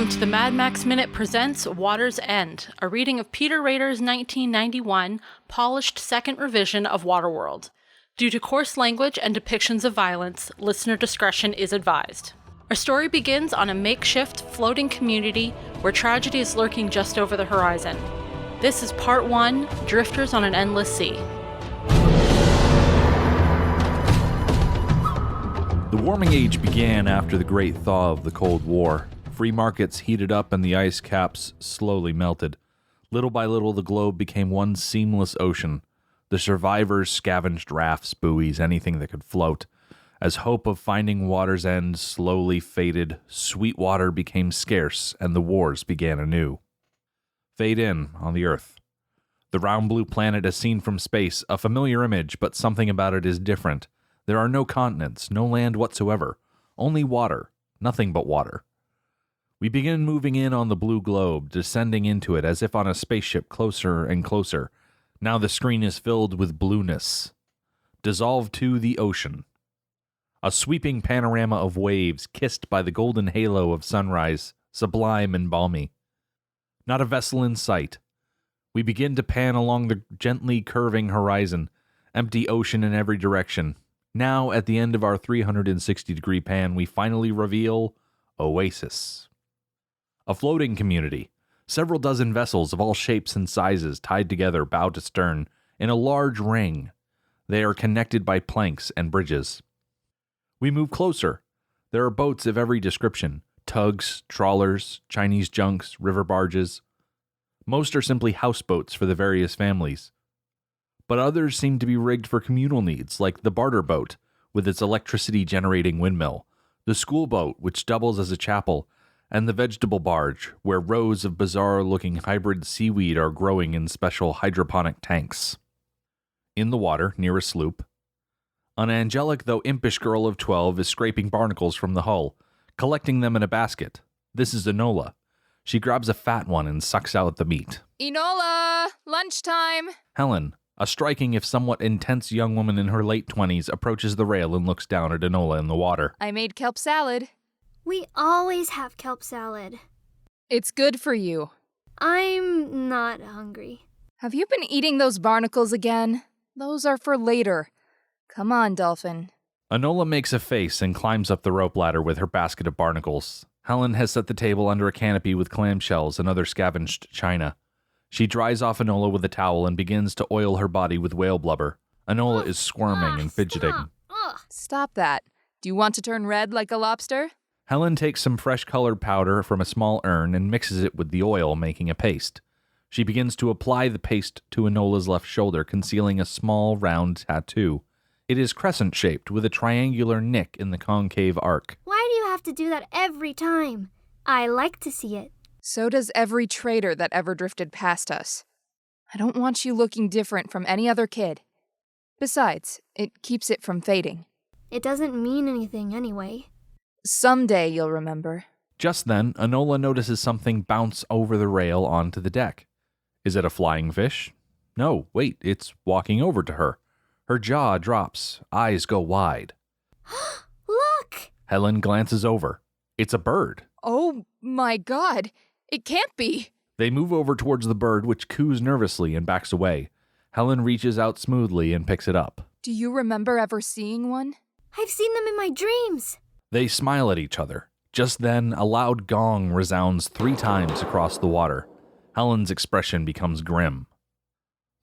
Welcome to the Mad Max Minute presents Water's End, a reading of Peter Rader's 1991 polished second revision of Waterworld. Due to coarse language and depictions of violence, listener discretion is advised. Our story begins on a makeshift, floating community where tragedy is lurking just over the horizon. This is Part 1, Drifters on an Endless Sea. The warming age began after the great thaw of the Cold War. Free markets heated up and the ice caps slowly melted. Little by little, the globe became one seamless ocean. The survivors scavenged rafts, buoys, anything that could float. As hope of finding water's end slowly faded, sweet water became scarce, and the wars began anew. Fade in on the Earth. The round blue planet as seen from space, a familiar image, but something about it is different. There are no continents, no land whatsoever. Only water. Nothing but water. We begin moving in on the blue globe, descending into it as if on a spaceship, closer and closer. Now the screen is filled with blueness. Dissolved to the ocean. A sweeping panorama of waves kissed by the golden halo of sunrise, sublime and balmy. Not a vessel in sight. We begin to pan along the gently curving horizon, empty ocean in every direction. Now, at the end of our 360-degree pan, we finally reveal Oasis. A floating community. Several dozen vessels of all shapes and sizes tied together bow to stern in a large ring. They are connected by planks and bridges. We move closer. There are boats of every description. Tugs, trawlers, Chinese junks, river barges. Most are simply houseboats for the various families. But others seem to be rigged for communal needs, like the barter boat, with its electricity-generating windmill, the school boat, which doubles as a chapel, and the vegetable barge, where rows of bizarre-looking hybrid seaweed are growing in special hydroponic tanks. In the water, near a sloop, an angelic though impish girl of 12 is scraping barnacles from the hull, collecting them in a basket. This is Enola. She grabs a fat one and sucks out the meat. Enola! Lunchtime! Helen, a striking if somewhat intense young woman in her late 20s, approaches the rail and looks down at Enola in the water. I made kelp salad. We always have kelp salad. It's good for you. I'm not hungry. Have you been eating those barnacles again? Those are for later. Come on, Dolphin. Enola makes a face and climbs up the rope ladder with her basket of barnacles. Helen has set the table under a canopy with clamshells and other scavenged china. She dries off Enola with a towel and begins to oil her body with whale blubber. Enola is squirming and fidgeting. Stop that. Do you want to turn red like a lobster? Helen takes some fresh-colored powder from a small urn and mixes it with the oil, making a paste. She begins to apply the paste to Enola's left shoulder, concealing a small, round tattoo. It is crescent-shaped, with a triangular nick in the concave arc. Why do you have to do that every time? I like to see it. So does every traitor that ever drifted past us. I don't want you looking different from any other kid. Besides, it keeps it from fading. It doesn't mean anything anyway. Someday you'll remember. Just then, Enola notices something bounce over the rail onto the deck. Is it a flying fish? No, wait, it's walking over to her. Her jaw drops, eyes go wide. Look! Helen glances over. It's a bird. Oh my God, it can't be. They move over towards the bird, which coos nervously and backs away. Helen reaches out smoothly and picks it up. Do you remember ever seeing one? I've seen them in my dreams. They smile at each other. Just then, a loud gong resounds 3 times across the water. Helen's expression becomes grim.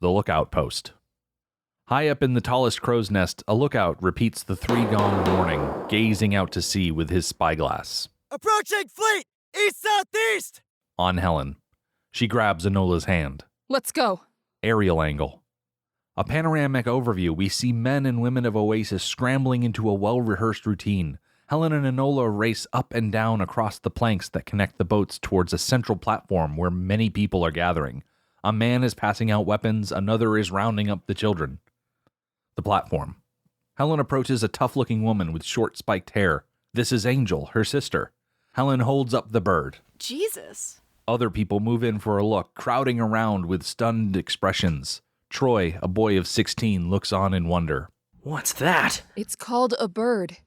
The lookout post. High up in the tallest crow's nest, a lookout repeats the 3-gong warning, gazing out to sea with his spyglass. Approaching fleet! East-southeast! On Helen. She grabs Enola's hand. Let's go. Aerial angle. A panoramic overview, we see men and women of Oasis scrambling into a well-rehearsed routine. Helen and Enola race up and down across the planks that connect the boats towards a central platform where many people are gathering. A man is passing out weapons, another is rounding up the children. The platform. Helen approaches a tough-looking woman with short spiked hair. This is Angel, her sister. Helen holds up the bird. Jesus. Other people move in for a look, crowding around with stunned expressions. Troy, a boy of 16, looks on in wonder. What's that? It's called a bird.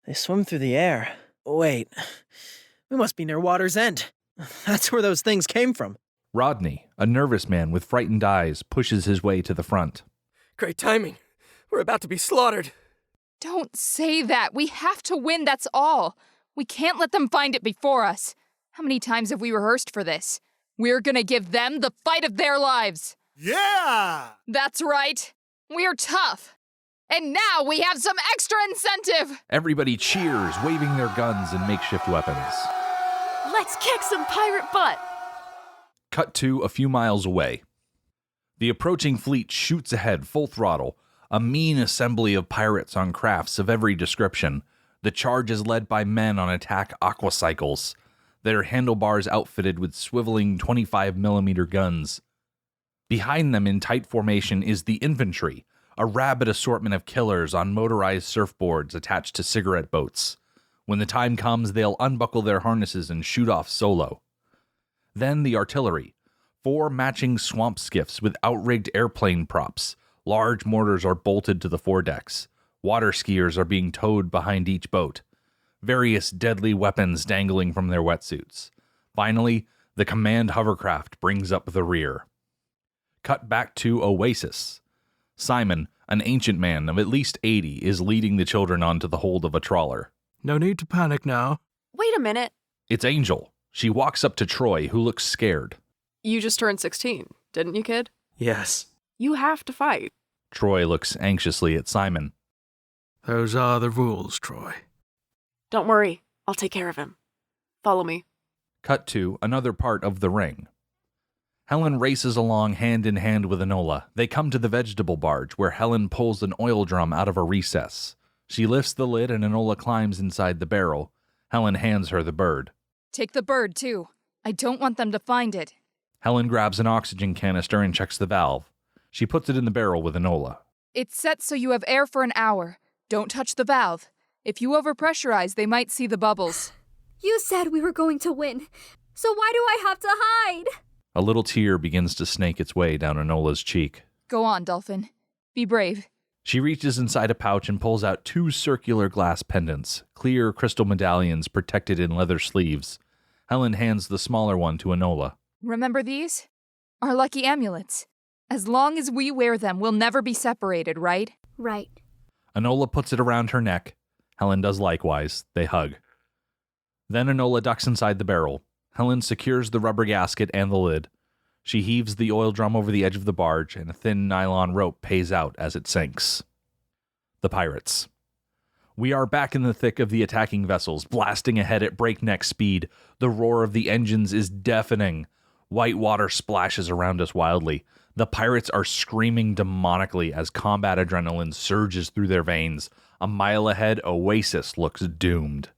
They swim through the air. Wait, We must be near Water's End. That's where those things came from. Rodney, a nervous man with frightened eyes, pushes his way to the front. Great timing. We're about to be slaughtered. Don't say that. We have to win, that's all. We can't let them find it before us. How many times have we rehearsed for this? We're gonna give them the fight of their lives. Yeah! That's right. We're tough. And now we have some extra incentive. Everybody cheers, waving their guns and makeshift weapons. Let's kick some pirate butt! Cut to a few miles away. The approaching fleet shoots ahead full throttle, a mean assembly of pirates on crafts of every description. The charge is led by men on attack aquacycles, their handlebars outfitted with swiveling 25mm guns. Behind them in tight formation is the infantry, a rabid assortment of killers on motorized surfboards attached to cigarette boats. When the time comes, they'll unbuckle their harnesses and shoot off solo. Then the artillery, 4 matching swamp skiffs with outrigged airplane props. Large mortars are bolted to the foredecks. Water skiers are being towed behind each boat. Various deadly weapons dangling from their wetsuits. Finally, the command hovercraft brings up the rear. Cut back to Oasis. Simon, an ancient man of at least 80, is leading the children onto the hold of a trawler. No need to panic now. Wait a minute. It's Angel. She walks up to Troy, who looks scared. You just turned 16, didn't you, kid? Yes. You have to fight. Troy looks anxiously at Simon. Those are the rules, Troy. Don't worry. I'll take care of him. Follow me. Cut to another part of the ring. Helen races along hand in hand with Enola. They come to the vegetable barge, where Helen pulls an oil drum out of a recess. She lifts the lid and Enola climbs inside the barrel. Helen hands her the bird. Take the bird, too. I don't want them to find it. Helen grabs an oxygen canister and checks the valve. She puts it in the barrel with Enola. It's set so you have air for an hour. Don't touch the valve. If you overpressurize, they might see the bubbles. You said we were going to win, so why do I have to hide? A little tear begins to snake its way down Enola's cheek. Go on, Dolphin. Be brave. She reaches inside a pouch and pulls out 2 circular glass pendants, clear crystal medallions protected in leather sleeves. Helen hands the smaller one to Enola. Remember these? Our lucky amulets. As long as we wear them, we'll never be separated, right? Right. Enola puts it around her neck. Helen does likewise. They hug. Then Enola ducks inside the barrel. Helen secures the rubber gasket and the lid. She heaves the oil drum over the edge of the barge, and a thin nylon rope pays out as it sinks. The pirates. We are back in the thick of the attacking vessels, blasting ahead at breakneck speed. The roar of the engines is deafening. White water splashes around us wildly. The pirates are screaming demonically as combat adrenaline surges through their veins. A mile ahead, Oasis looks doomed.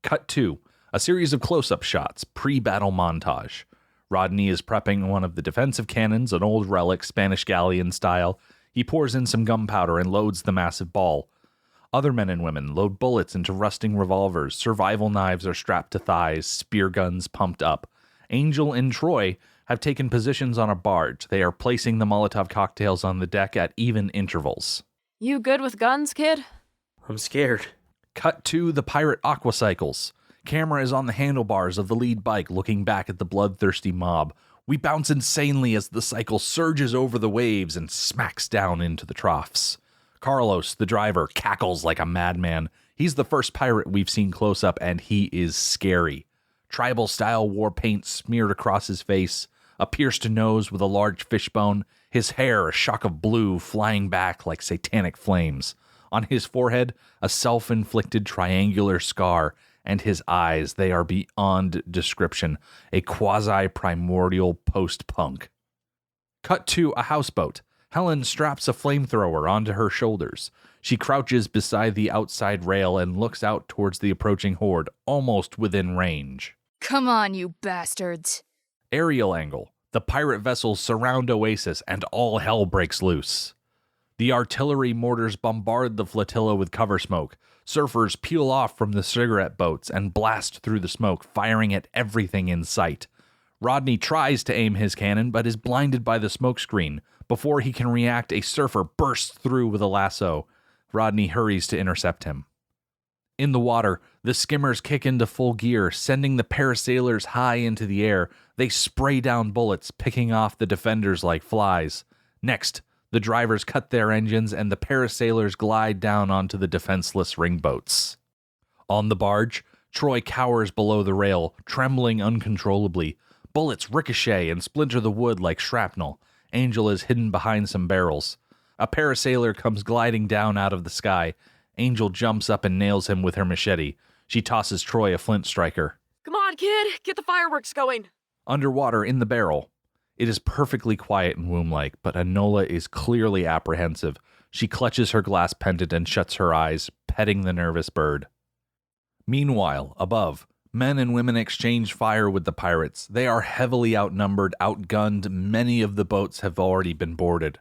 Cut to a series of close-up shots, pre-battle montage. Rodney is prepping one of the defensive cannons, an old relic, Spanish galleon style. He pours in some gunpowder and loads the massive ball. Other men and women load bullets into rusting revolvers. Survival knives are strapped to thighs, spear guns pumped up. Angel and Troy have taken positions on a barge. They are placing the Molotov cocktails on the deck at even intervals. You good with guns, kid? I'm scared. Cut to the pirate aquacycles. Camera is on the handlebars of the lead bike looking back at the bloodthirsty mob. We bounce insanely as the cycle surges over the waves and smacks down into the troughs. Carlos, the driver, cackles like a madman. He's the first pirate we've seen close up, and he is scary. Tribal-style war paint smeared across his face, a pierced nose with a large fishbone, his hair a shock of blue flying back like satanic flames. On his forehead, a self-inflicted triangular scar, and his eyes, they are beyond description, a quasi-primordial post-punk. Cut to a houseboat. Helen straps a flamethrower onto her shoulders. She crouches beside the outside rail and looks out towards the approaching horde, almost within range. Come on, you bastards. Aerial angle. The pirate vessels surround Oasis, and all hell breaks loose. The artillery mortars bombard the flotilla with cover smoke. Surfers peel off from the cigarette boats and blast through the smoke, firing at everything in sight. Rodney tries to aim his cannon, but is blinded by the smoke screen. Before he can react, a surfer bursts through with a lasso. Rodney hurries to intercept him. In the water, the skimmers kick into full gear, sending the parasailors high into the air. They spray down bullets, picking off the defenders like flies. Next, the drivers cut their engines and the parasailors glide down onto the defenseless ringboats. On the barge, Troy cowers below the rail, trembling uncontrollably. Bullets ricochet and splinter the wood like shrapnel. Angel is hidden behind some barrels. A parasailer comes gliding down out of the sky. Angel jumps up and nails him with her machete. She tosses Troy a flint striker. Come on, kid! Get the fireworks going! Underwater in the barrel. It is perfectly quiet and womb-like, but Enola is clearly apprehensive. She clutches her glass pendant and shuts her eyes, petting the nervous bird. Meanwhile, above, men and women exchange fire with the pirates. They are heavily outnumbered, outgunned. Many of the boats have already been boarded.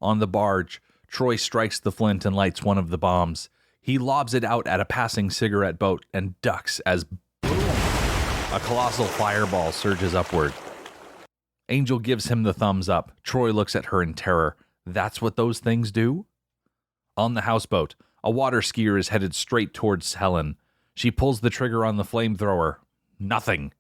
On the barge, Troy strikes the flint and lights one of the bombs. He lobs it out at a passing cigarette boat and ducks as boom, a colossal fireball surges upward. Angel gives him the thumbs up. Troy looks at her in terror. That's what those things do? On the houseboat, a water skier is headed straight towards Helen. She pulls the trigger on the flamethrower. Nothing.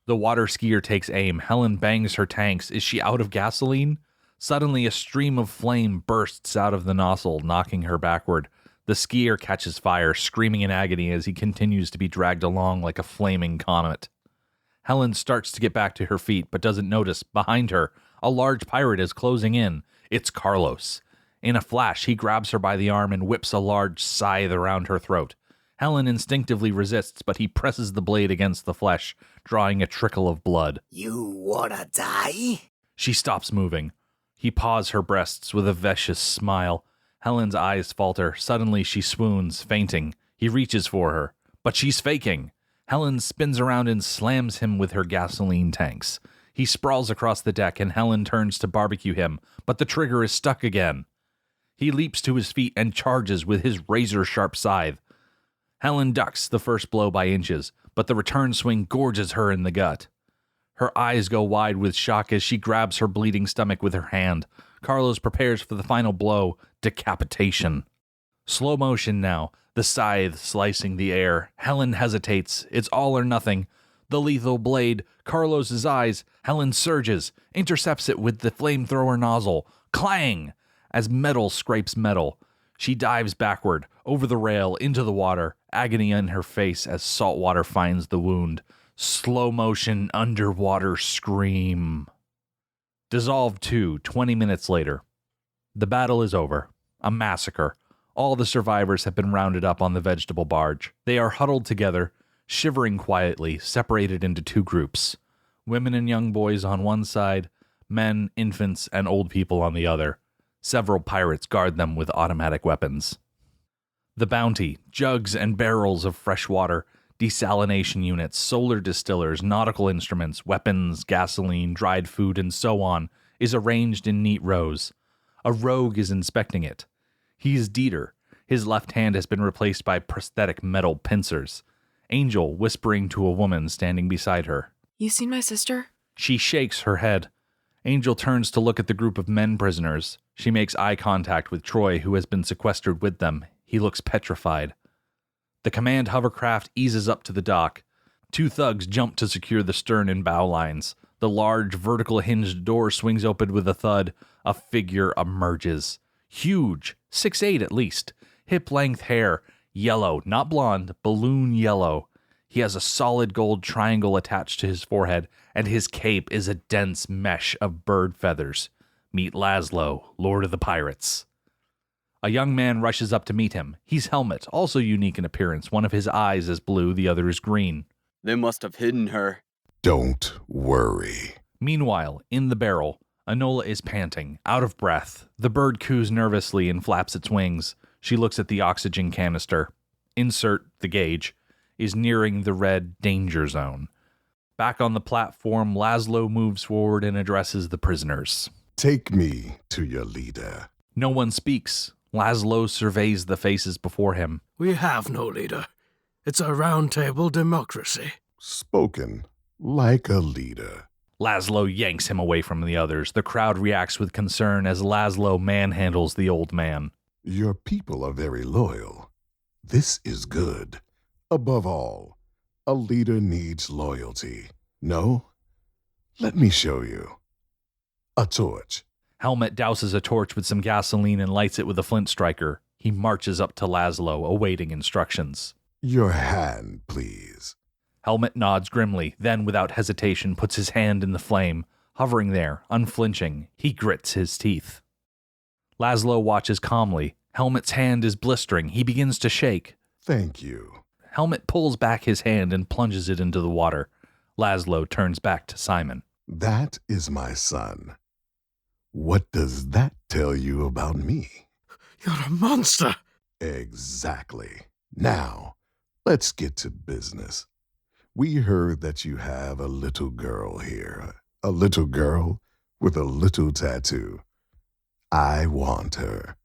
The water skier takes aim. Helen bangs her tanks. Is she out of gasoline? Suddenly, a stream of flame bursts out of the nozzle, knocking her backward. The skier catches fire, screaming in agony as he continues to be dragged along like a flaming comet. Helen starts to get back to her feet, but doesn't notice, behind her, a large pirate is closing in. It's Carlos. In a flash, he grabs her by the arm and whips a large scythe around her throat. Helen instinctively resists, but he presses the blade against the flesh, drawing a trickle of blood. You wanna die? She stops moving. He paws her breasts with a vicious smile. Helen's eyes falter. Suddenly she swoons, fainting. He reaches for her, but she's faking. Helen spins around and slams him with her gasoline tanks. He sprawls across the deck and Helen turns to barbecue him, but the trigger is stuck again. He leaps to his feet and charges with his razor-sharp scythe. Helen ducks the first blow by inches, but the return swing gorges her in the gut. Her eyes go wide with shock as she grabs her bleeding stomach with her hand. Carlos prepares for the final blow, decapitation. Slow motion now, the scythe slicing the air. Helen hesitates. It's all or nothing. The lethal blade, Carlos's eyes. Helen surges, intercepts it with the flamethrower nozzle. Clang! As metal scrapes metal. She dives backward, over the rail, into the water, agony in her face as salt water finds the wound. Slow motion underwater scream. Dissolved 2, 20 minutes later. The battle is over. A massacre. All the survivors have been rounded up on the vegetable barge. They are huddled together, shivering quietly, separated into 2 groups. Women and young boys on one side, men, infants, and old people on the other. Several pirates guard them with automatic weapons. The bounty, jugs and barrels of fresh water, desalination units, solar distillers, nautical instruments, weapons, gasoline, dried food, and so on, is arranged in neat rows. A rogue is inspecting it. He's Dieter. His left hand has been replaced by prosthetic metal pincers. Angel whispering to a woman standing beside her. You seen my sister? She shakes her head. Angel turns to look at the group of men prisoners. She makes eye contact with Troy, who has been sequestered with them. He looks petrified. The command hovercraft eases up to the dock. 2 thugs jump to secure the stern and bow lines. The large vertical hinged door swings open with a thud. A figure emerges. Huge, 6'8" at least. Hip-length hair, yellow, not blonde, balloon yellow. He has a solid gold triangle attached to his forehead, and his cape is a dense mesh of bird feathers. Meet Lazlo, Lord of the Pirates. A young man rushes up to meet him. He's Helmut, also unique in appearance. One of his eyes is blue, the other is green. They must have hidden her. Don't worry. Meanwhile, in the barrel, Enola is panting, out of breath. The bird coos nervously and flaps its wings. She looks at the oxygen canister. Insert, the gauge, is nearing the red danger zone. Back on the platform, Lazlo moves forward and addresses the prisoners. Take me to your leader. No one speaks. Lazlo surveys the faces before him. We have no leader. It's a round-table democracy. Spoken like a leader. Lazlo yanks him away from the others. The crowd reacts with concern as Lazlo manhandles the old man. Your people are very loyal. This is good. Above all, a leader needs loyalty. No? Let me show you. A torch. Helmut douses a torch with some gasoline and lights it with a flint striker. He marches up to Lazlo, awaiting instructions. Your hand, please. Helmut nods grimly, then without hesitation puts his hand in the flame. Hovering there, unflinching, he grits his teeth. Lazlo watches calmly. Helmut's hand is blistering. He begins to shake. Thank you. Helmut pulls back his hand and plunges it into the water. Lazlo turns back to Simon. That is my son. What does that tell you about me? You're a monster. Exactly. Now, let's get to business. We heard that you have a little girl here. A little girl with a little tattoo. I want her.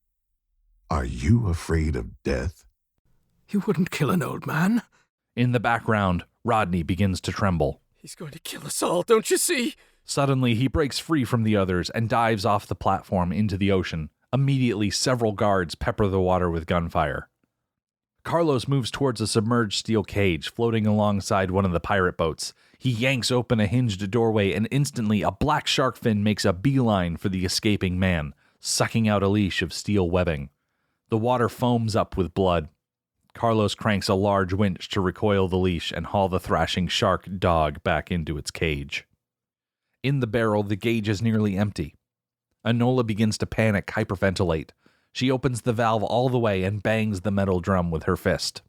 Are you afraid of death? You wouldn't kill an old man. In the background, Rodney begins to tremble. He's going to kill us all, don't you see? Suddenly, he breaks free from the others and dives off the platform into the ocean. Immediately, several guards pepper the water with gunfire. Carlos moves towards a submerged steel cage floating alongside one of the pirate boats. He yanks open a hinged doorway, and instantly a black shark fin makes a beeline for the escaping man, sucking out a leash of steel webbing. The water foams up with blood. Carlos cranks a large winch to recoil the leash and haul the thrashing shark dog back into its cage. In the barrel, the gauge is nearly empty. Enola begins to panic, hyperventilate. She opens the valve all the way and bangs the metal drum with her fist.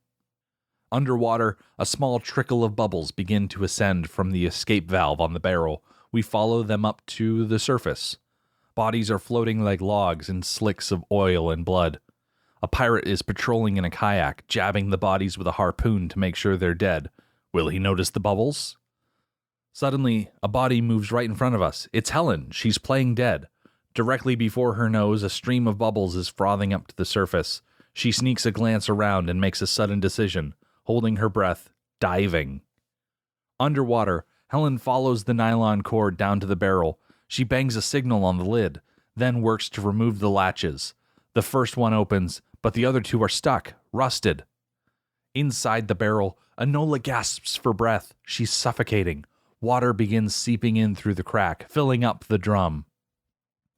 Underwater, a small trickle of bubbles begin to ascend from the escape valve on the barrel. We follow them up to the surface. Bodies are floating like logs in slicks of oil and blood. A pirate is patrolling in a kayak, jabbing the bodies with a harpoon to make sure they're dead. Will he notice the bubbles? Suddenly, a body moves right in front of us. It's Helen. She's playing dead. Directly before her nose, a stream of bubbles is frothing up to the surface. She sneaks a glance around and makes a sudden decision, holding her breath, diving. Underwater, Helen follows the nylon cord down to the barrel. She bangs a signal on the lid, then works to remove the latches. The first one opens, but the other two are stuck, rusted. Inside the barrel, Enola gasps for breath. She's suffocating. Water begins seeping in through the crack, filling up the drum.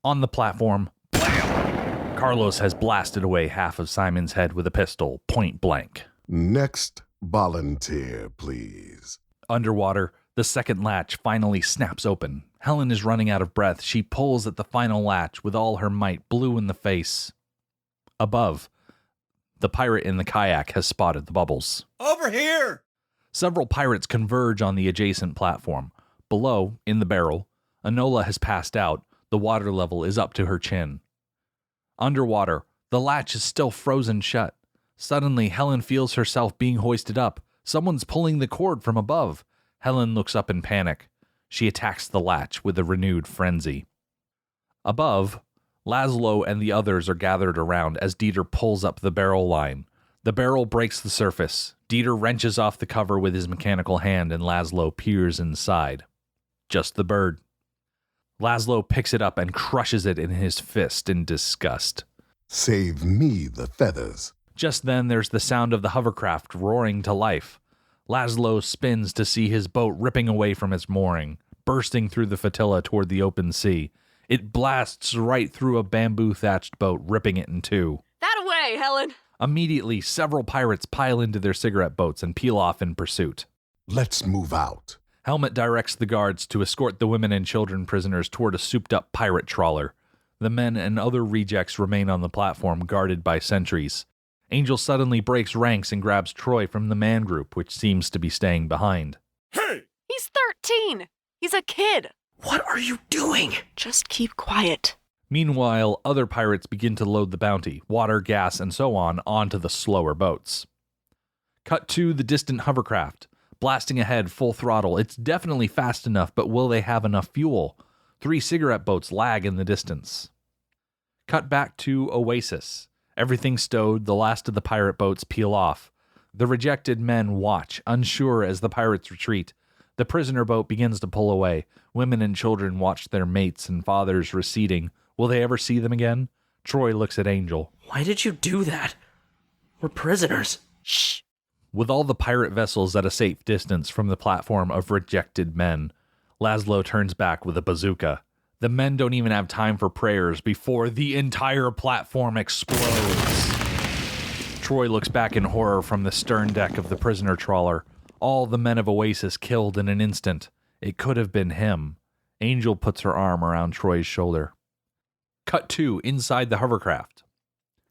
On the platform, blam! Carlos has blasted away half of Simon's head with a pistol, point blank. Next volunteer, please. Underwater, the second latch finally snaps open. Helen is running out of breath. She pulls at the final latch with all her might, blue in the face. Above, the pirate in the kayak has spotted the bubbles. Over here! Several pirates converge on the adjacent platform. Below, in the barrel, Enola has passed out. The water level is up to her chin. Underwater, the latch is still frozen shut. Suddenly, Helen feels herself being hoisted up. Someone's pulling the cord from above. Helen looks up in panic. She attacks the latch with a renewed frenzy. Above, Lazlo and the others are gathered around as Dieter pulls up the barrel line. The barrel breaks the surface. Dieter wrenches off the cover with his mechanical hand and Lazlo peers inside. Just the bird. Lazlo picks it up and crushes it in his fist in disgust. Save me the feathers. Just then there's the sound of the hovercraft roaring to life. Lazlo spins to see his boat ripping away from its mooring, bursting through the flotilla toward the open sea. It blasts right through a bamboo-thatched boat, ripping it in two. That way, Helen! Immediately, several pirates pile into their cigarette boats and peel off in pursuit. Let's move out. Helmut directs the guards to escort the women and children prisoners toward a souped-up pirate trawler. The men and other rejects remain on the platform, guarded by sentries. Angel suddenly breaks ranks and grabs Troy from the man group, which seems to be staying behind. Hey! He's 13! He's a kid! What are you doing? Just keep quiet. Meanwhile, other pirates begin to load the bounty, water, gas, and so on, onto the slower boats. Cut to the distant hovercraft. Blasting ahead full throttle. It's definitely fast enough, but will they have enough fuel? 3 cigarette boats lag in the distance. Cut back to Oasis. Everything stowed, the last of the pirate boats peel off. The rejected men watch, unsure as the pirates retreat. The prisoner boat begins to pull away. Women and children watch their mates and fathers receding. Will they ever see them again? Troy looks at Angel. Why did you do that? We're prisoners. Shh. With all the pirate vessels at a safe distance from the platform of rejected men, Lazlo turns back with a bazooka. The men don't even have time for prayers before the entire platform explodes. Troy looks back in horror from the stern deck of the prisoner trawler. All the men of Oasis killed in an instant. It could have been him. Angel puts her arm around Troy's shoulder. Cut 2, inside the hovercraft.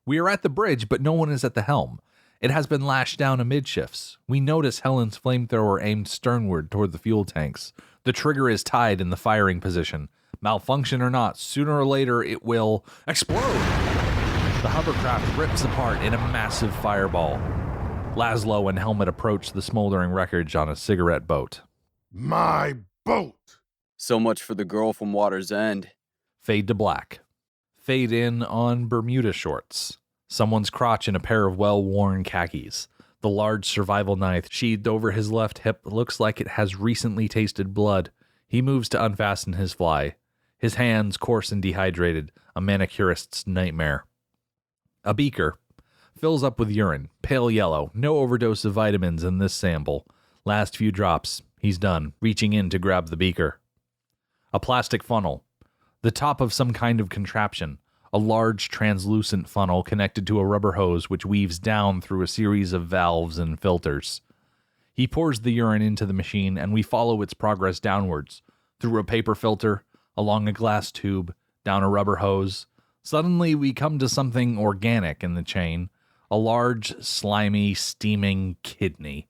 We are at the bridge, but no one is at the helm. It has been lashed down amidships. We notice Helen's flamethrower aimed sternward toward the fuel tanks. The trigger is tied in the firing position. Malfunction or not, sooner or later it will explode. The hovercraft rips apart in a massive fireball. Lazlo and Helmut approach the smoldering wreckage on a cigarette boat. My boat! So much for the girl from Water's End. Fade to black. Fade in on Bermuda shorts. Someone's crotch in a pair of well-worn khakis. The large survival knife sheathed over his left hip looks like it has recently tasted blood. He moves to unfasten his fly. His hands coarse and dehydrated, a manicurist's nightmare. A beaker. Fills up with urine, pale yellow, no overdose of vitamins in this sample. Last few drops, he's done, reaching in to grab the beaker. A plastic funnel. The top of some kind of contraption. A large translucent funnel connected to a rubber hose which weaves down through a series of valves and filters. He pours the urine into the machine and we follow its progress downwards, through a paper filter, along a glass tube, down a rubber hose. Suddenly we come to something organic in the chain, a large, slimy, steaming kidney.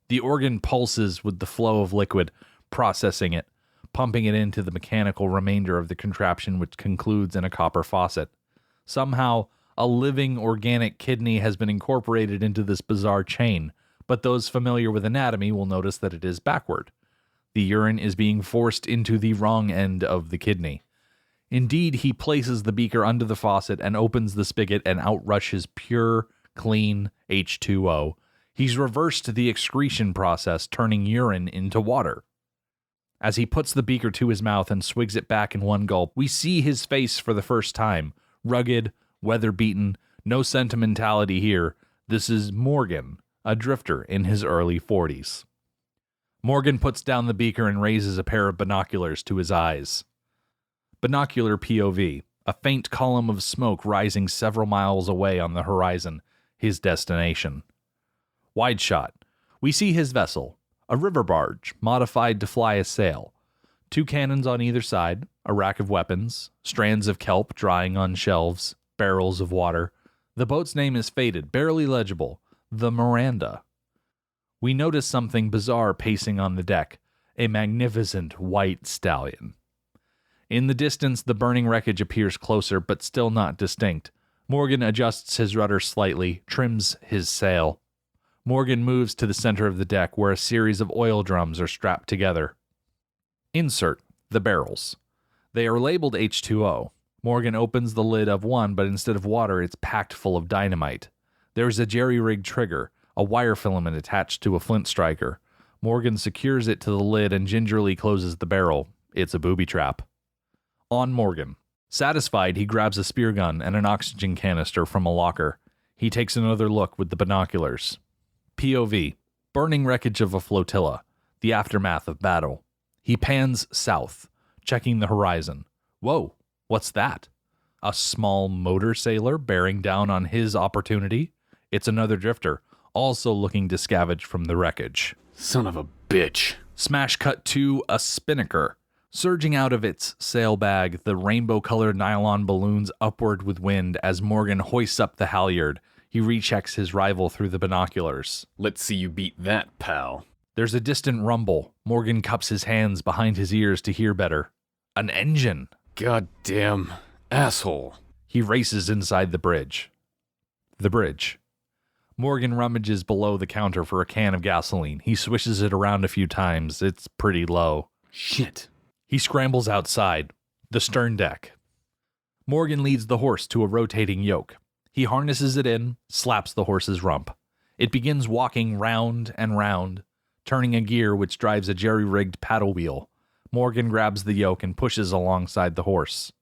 The organ pulses with the flow of liquid, processing it, pumping it into the mechanical remainder of the contraption which concludes in a copper faucet. Somehow, a living organic kidney has been incorporated into this bizarre chain, but those familiar with anatomy will notice that it is backward. The urine is being forced into the wrong end of the kidney. Indeed, he places the beaker under the faucet and opens the spigot and out rushes pure, clean H2O. He's reversed the excretion process, turning urine into water. As he puts the beaker to his mouth and swigs it back in one gulp, we see his face for the first time. Rugged, weather-beaten, no sentimentality here. This is Morgan, a drifter in his early 40s. Morgan puts down the beaker and raises a pair of binoculars to his eyes. Binocular POV, a faint column of smoke rising several miles away on the horizon, his destination. Wide shot, we see his vessel, a river barge modified to fly a sail. 2 cannons on either side, a rack of weapons, strands of kelp drying on shelves, barrels of water. The boat's name is faded, barely legible, the Miranda. We notice something bizarre pacing on the deck, a magnificent white stallion. In the distance, the burning wreckage appears closer, but still not distinct. Morgan adjusts his rudder slightly, trims his sail. Morgan moves to the center of the deck where a series of oil drums are strapped together. Insert the barrels. They are labeled H2O. Morgan opens the lid of one, but instead of water, it's packed full of dynamite. There's a jerry-rigged trigger, a wire filament attached to a flint striker. Morgan secures it to the lid and gingerly closes the barrel. It's a booby trap. On Morgan. Satisfied, he grabs a spear gun and an oxygen canister from a locker. He takes another look with the binoculars. POV. Burning wreckage of a flotilla. The aftermath of battle. He pans south, checking the horizon. Whoa, what's that? A small motor sailor bearing down on his opportunity? It's another drifter, also looking to scavenge from the wreckage. Son of a bitch. Smash cut to a spinnaker. Surging out of its sail bag, the rainbow-colored nylon balloons upward with wind as Morgan hoists up the halyard. He rechecks his rival through the binoculars. Let's see you beat that, pal. There's a distant rumble. Morgan cups his hands behind his ears to hear better. An engine. Goddamn asshole. He races inside the bridge. The bridge. Morgan rummages below the counter for a can of gasoline. He swishes it around a few times. It's pretty low. Shit. He scrambles outside. The stern deck. Morgan leads the horse to a rotating yoke. He harnesses it in, slaps the horse's rump. It begins walking round and round, turning a gear which drives a jerry-rigged paddle wheel. Morgan grabs the yoke and pushes alongside the horse.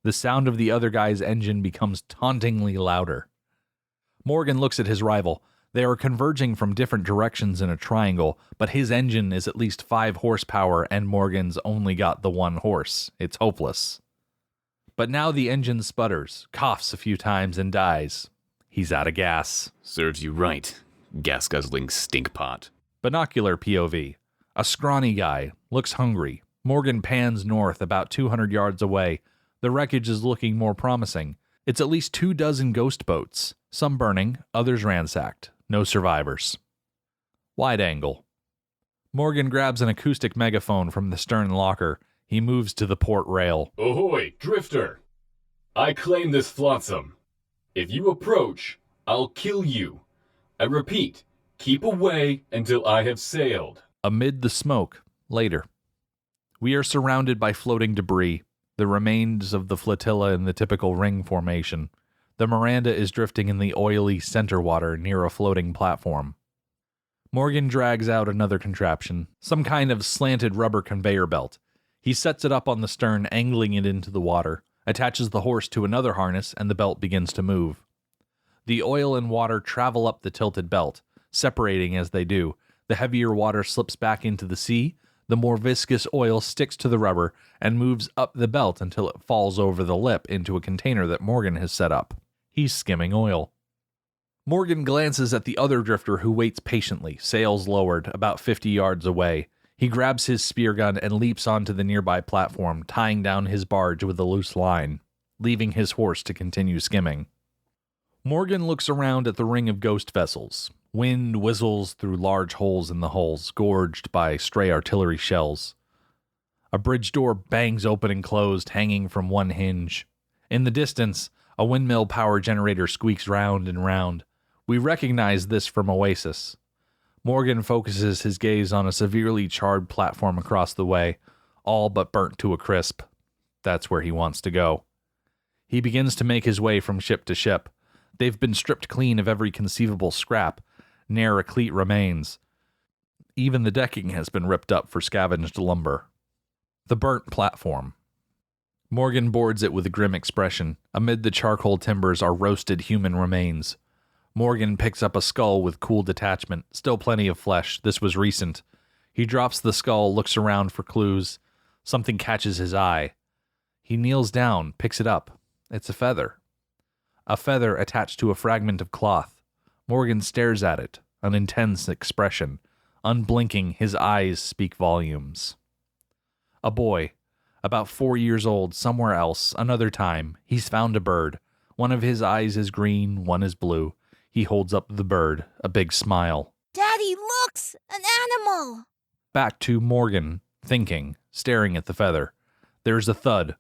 The sound of the other guy's engine becomes tauntingly louder. Morgan looks at his rival. They are converging from different directions in a triangle, but his engine is at least 5 horsepower and Morgan's only got the 1 horse. It's hopeless. But now the engine sputters, coughs a few times, and dies. He's out of gas. Serves you right, gas-guzzling stinkpot. Binocular POV. A scrawny guy, looks hungry. Morgan pans north about 200 yards away. The wreckage is looking more promising. It's at least 24 ghost boats, some burning, others ransacked. No survivors. Wide angle. Morgan grabs an acoustic megaphone from the stern locker. He moves to the port rail. Ahoy, drifter! I claim this flotsam. If you approach, I'll kill you. I repeat, keep away until I have sailed. Amid the smoke, later. We are surrounded by floating debris, the remains of the flotilla in the typical ring formation. The Miranda is drifting in the oily center water near a floating platform. Morgan drags out another contraption, some kind of slanted rubber conveyor belt. He sets it up on the stern, angling it into the water, attaches the horse to another harness, and the belt begins to move. The oil and water travel up the tilted belt, separating as they do. The heavier water slips back into the sea, the more viscous oil sticks to the rubber and moves up the belt until it falls over the lip into a container that Morgan has set up. He's skimming oil. Morgan glances at the other drifter who waits patiently, sails lowered, about 50 yards away. He grabs his spear gun and leaps onto the nearby platform, tying down his barge with a loose line, leaving his horse to continue skimming. Morgan looks around at the ring of ghost vessels. Wind whistles through large holes in the hulls, gorged by stray artillery shells. A bridge door bangs open and closed, hanging from one hinge. In the distance, a windmill power generator squeaks round and round. We recognize this from Oasis. Morgan focuses his gaze on a severely charred platform across the way, all but burnt to a crisp. That's where he wants to go. He begins to make his way from ship to ship. They've been stripped clean of every conceivable scrap. Ne'er a cleat remains. Even the decking has been ripped up for scavenged lumber. The burnt platform. Morgan boards it with a grim expression. Amid the charcoal timbers are roasted human remains. Morgan picks up a skull with cool detachment. Still plenty of flesh. This was recent. He drops the skull, looks around for clues. Something catches his eye. He kneels down, picks it up. It's a feather. A feather attached to a fragment of cloth. Morgan stares at it, an intense expression. Unblinking, his eyes speak volumes. A boy, about 4 years old, somewhere else, another time. He's found a bird. One of his eyes is green, one is blue. He holds up the bird, a big smile. Daddy, looks! An animal! Back to Morgan, thinking, staring at the feather. There's a thud.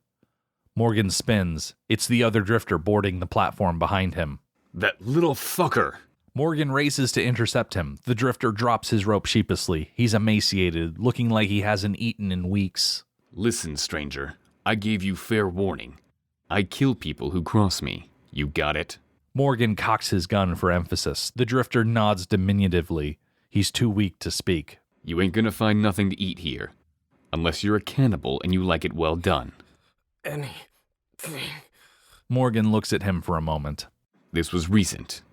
Morgan spins. It's the other drifter boarding the platform behind him. That little fucker! Morgan races to intercept him. The drifter drops his rope sheepishly. He's emaciated, looking like he hasn't eaten in weeks. Listen, stranger. I gave you fair warning. I kill people who cross me. You got it? Morgan cocks his gun for emphasis. The drifter nods diminutively. He's too weak to speak. You ain't gonna find nothing to eat here. Unless you're a cannibal and you like it well done. Anything. Morgan looks at him for a moment. This was recent.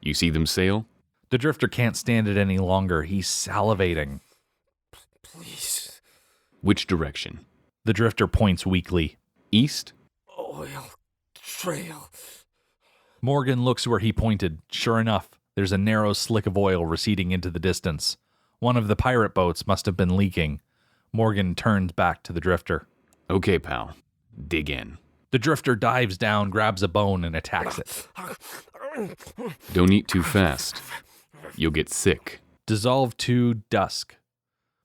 You see them sail? The drifter can't stand it any longer. He's salivating. Please. Which direction? The drifter points weakly. East? Oil trail. Morgan looks where he pointed. Sure enough, there's a narrow slick of oil receding into the distance. One of the pirate boats must have been leaking. Morgan turns back to the drifter. Okay, pal. Dig in. The drifter dives down, grabs a bone, and attacks it. Don't eat too fast. You'll get sick. Dissolve to dusk.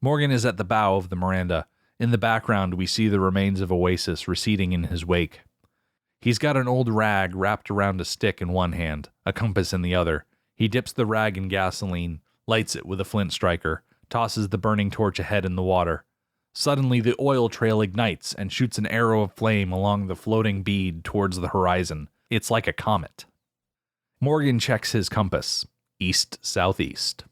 Morgan is at the bow of the Miranda. In the background, we see the remains of Oasis receding in his wake. He's got an old rag wrapped around a stick in one hand, a compass in the other. He dips the rag in gasoline, lights it with a flint striker, tosses the burning torch ahead in the water. Suddenly, the oil trail ignites and shoots an arrow of flame along the floating bead towards the horizon. It's like a comet. Morgan checks his compass. East-southeast.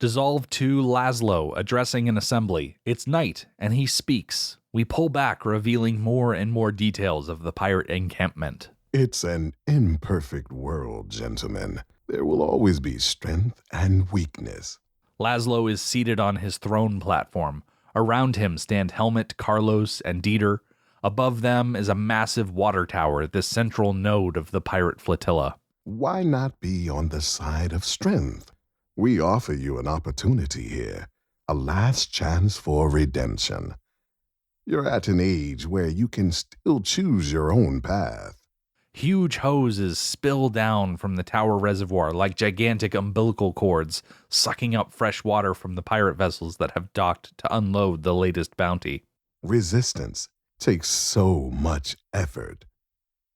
Dissolve to Lazlo, addressing an assembly. It's night, and he speaks. We pull back, revealing more and more details of the pirate encampment. It's an imperfect world, gentlemen. There will always be strength and weakness. Lazlo is seated on his throne platform. Around him stand Helmut, Carlos, and Dieter. Above them is a massive water tower, the central node of the pirate flotilla. Why not be on the side of strength? We offer you an opportunity here, a last chance for redemption. You're at an age where you can still choose your own path. Huge hoses spill down from the tower reservoir like gigantic umbilical cords, sucking up fresh water from the pirate vessels that have docked to unload the latest bounty. Resistance takes so much effort.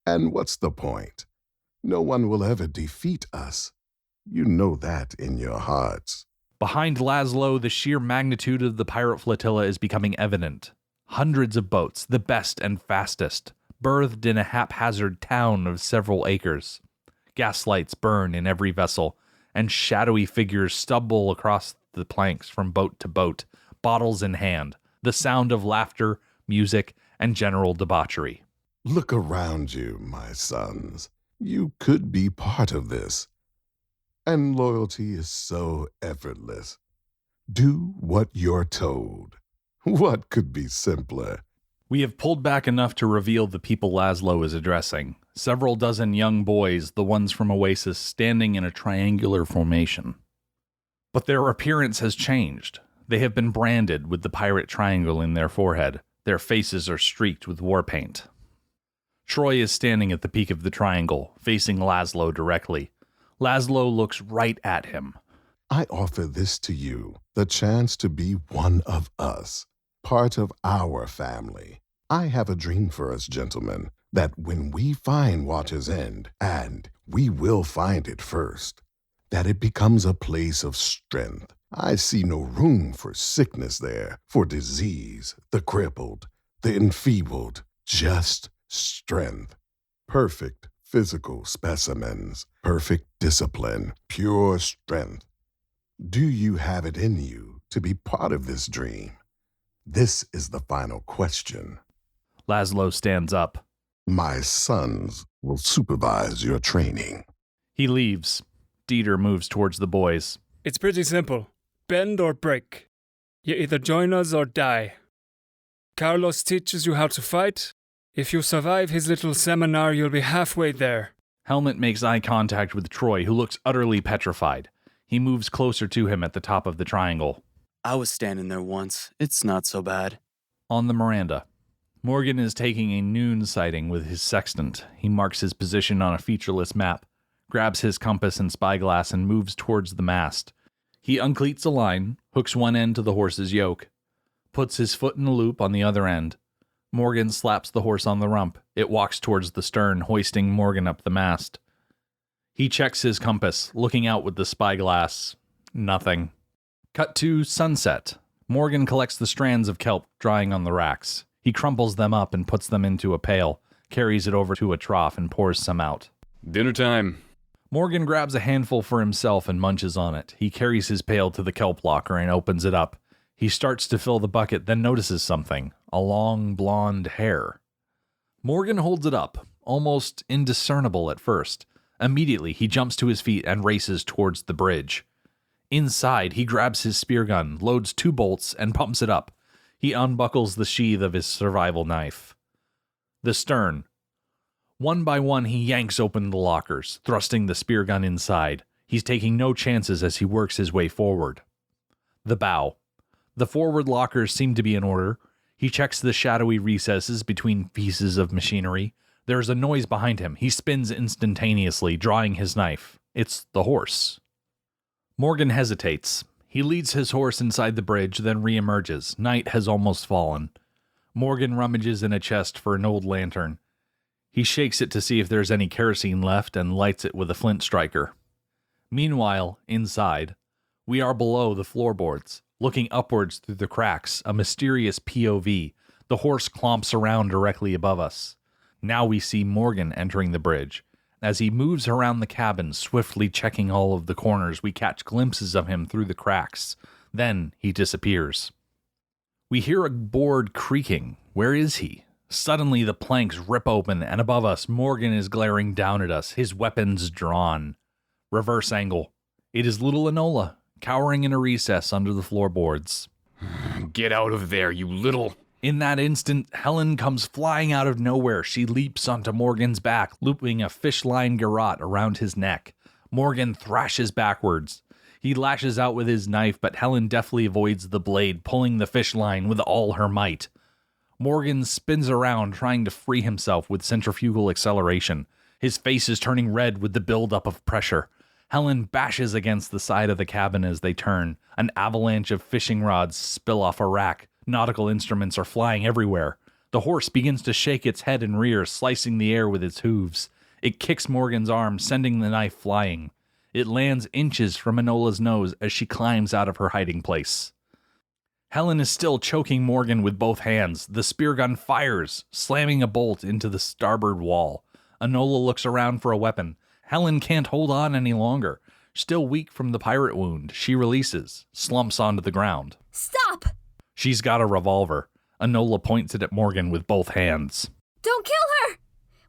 And what's the point? No one will ever defeat us. You know that in your hearts. Behind Lazlo, the sheer magnitude of the pirate flotilla is becoming evident. Hundreds of boats, the best and fastest, berthed in a haphazard town of several acres. Gaslights burn in every vessel, and shadowy figures stumble across the planks from boat to boat, bottles in hand, the sound of laughter, music, and general debauchery. Look around you, my sons. You could be part of this. And loyalty is so effortless. Do what you're told. What could be simpler? We have pulled back enough to reveal the people Lazlo is addressing. Several dozen young boys, the ones from Oasis, standing in a triangular formation. But their appearance has changed. They have been branded with the pirate triangle in their forehead. Their faces are streaked with war paint. Troy is standing at the peak of the triangle, facing Lazlo directly. Lazlo looks right at him. I offer this to you, the chance to be one of us, part of our family. I have a dream for us, gentlemen, that when we find Water's End, and we will find it first, that it becomes a place of strength. I see no room for sickness there, for disease, the crippled, the enfeebled, just strength. Perfect physical specimens, perfect discipline, pure strength. Do you have it in you to be part of this dream? This is the final question. Lazlo stands up. My sons will supervise your training. He leaves. Dieter moves towards the boys. It's pretty simple. Bend or break. You either join us or die. Carlos teaches you how to fight. If you survive his little seminar, you'll be halfway there. Helmut makes eye contact with Troy, who looks utterly petrified. He moves closer to him at the top of the triangle. I was standing there once. It's not so bad. On the Miranda, Morgan is taking a noon sighting with his sextant. He marks his position on a featureless map, grabs his compass and spyglass, and moves towards the mast. He uncleats a line, hooks one end to the horse's yoke, puts his foot in the loop on the other end. Morgan slaps the horse on the rump. It walks towards the stern, hoisting Morgan up the mast. He checks his compass, looking out with the spyglass. Nothing. Cut to sunset. Morgan collects the strands of kelp drying on the racks. He crumples them up and puts them into a pail, carries it over to a trough, and pours some out. Dinner time. Morgan grabs a handful for himself and munches on it. He carries his pail to the kelp locker and opens it up. He starts to fill the bucket, then notices something. A long blonde hair. Morgan holds it up, almost indiscernible at first. Immediately, he jumps to his feet and races towards the bridge. Inside, he grabs his spear gun, loads 2 bolts, and pumps it up. He unbuckles the sheath of his survival knife. The stern. One by one, he yanks open the lockers, thrusting the spear gun inside. He's taking no chances as he works his way forward. The bow. The forward lockers seem to be in order. He checks the shadowy recesses between pieces of machinery. There is a noise behind him. He spins instantaneously, drawing his knife. It's the horse. Morgan hesitates. He leads his horse inside the bridge, then reemerges. Night has almost fallen. Morgan rummages in a chest for an old lantern. He shakes it to see if there's any kerosene left and lights it with a flint striker. Meanwhile, inside, we are below the floorboards, looking upwards through the cracks, a mysterious POV. The horse clomps around directly above us. Now we see Morgan entering the bridge. As he moves around the cabin, swiftly checking all of the corners, we catch glimpses of him through the cracks. Then he disappears. We hear a board creaking. Where is he? Suddenly, the planks rip open, and above us, Morgan is glaring down at us, his weapons drawn. Reverse angle. It is little Enola, cowering in a recess under the floorboards. Get out of there, you little... In that instant, Helen comes flying out of nowhere. She leaps onto Morgan's back, looping a fish-line garrote around his neck. Morgan thrashes backwards. He lashes out with his knife, but Helen deftly avoids the blade, pulling the fish line with all her might. Morgan spins around, trying to free himself with centrifugal acceleration. His face is turning red with the buildup of pressure. Helen bashes against the side of the cabin as they turn. An avalanche of fishing rods spill off a rack. Nautical instruments are flying everywhere. The horse begins to shake its head and rear, slicing the air with its hooves. It kicks Morgan's arm, sending the knife flying. It lands inches from Enola's nose as she climbs out of her hiding place. Helen is still choking Morgan with both hands. The spear gun fires, slamming a bolt into the starboard wall. Enola looks around for a weapon. Helen can't hold on any longer. Still weak from the pirate wound, she releases, slumps onto the ground. Stop! She's got a revolver. Enola points it at Morgan with both hands. Don't kill her!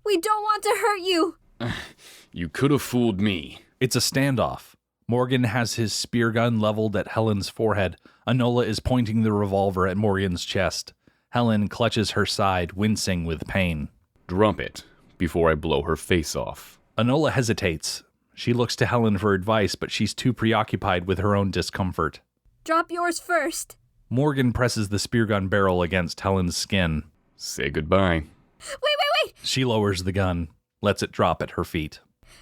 We don't want to hurt you! You could have fooled me. It's a standoff. Morgan has his spear gun leveled at Helen's forehead. Enola is pointing the revolver at Morgan's chest. Helen clutches her side, wincing with pain. Drop it before I blow her face off. Enola hesitates. She looks to Helen for advice, but she's too preoccupied with her own discomfort. Drop yours first. Morgan presses the spear gun barrel against Helen's skin. Say goodbye. Wait! She lowers the gun, lets it drop at her feet.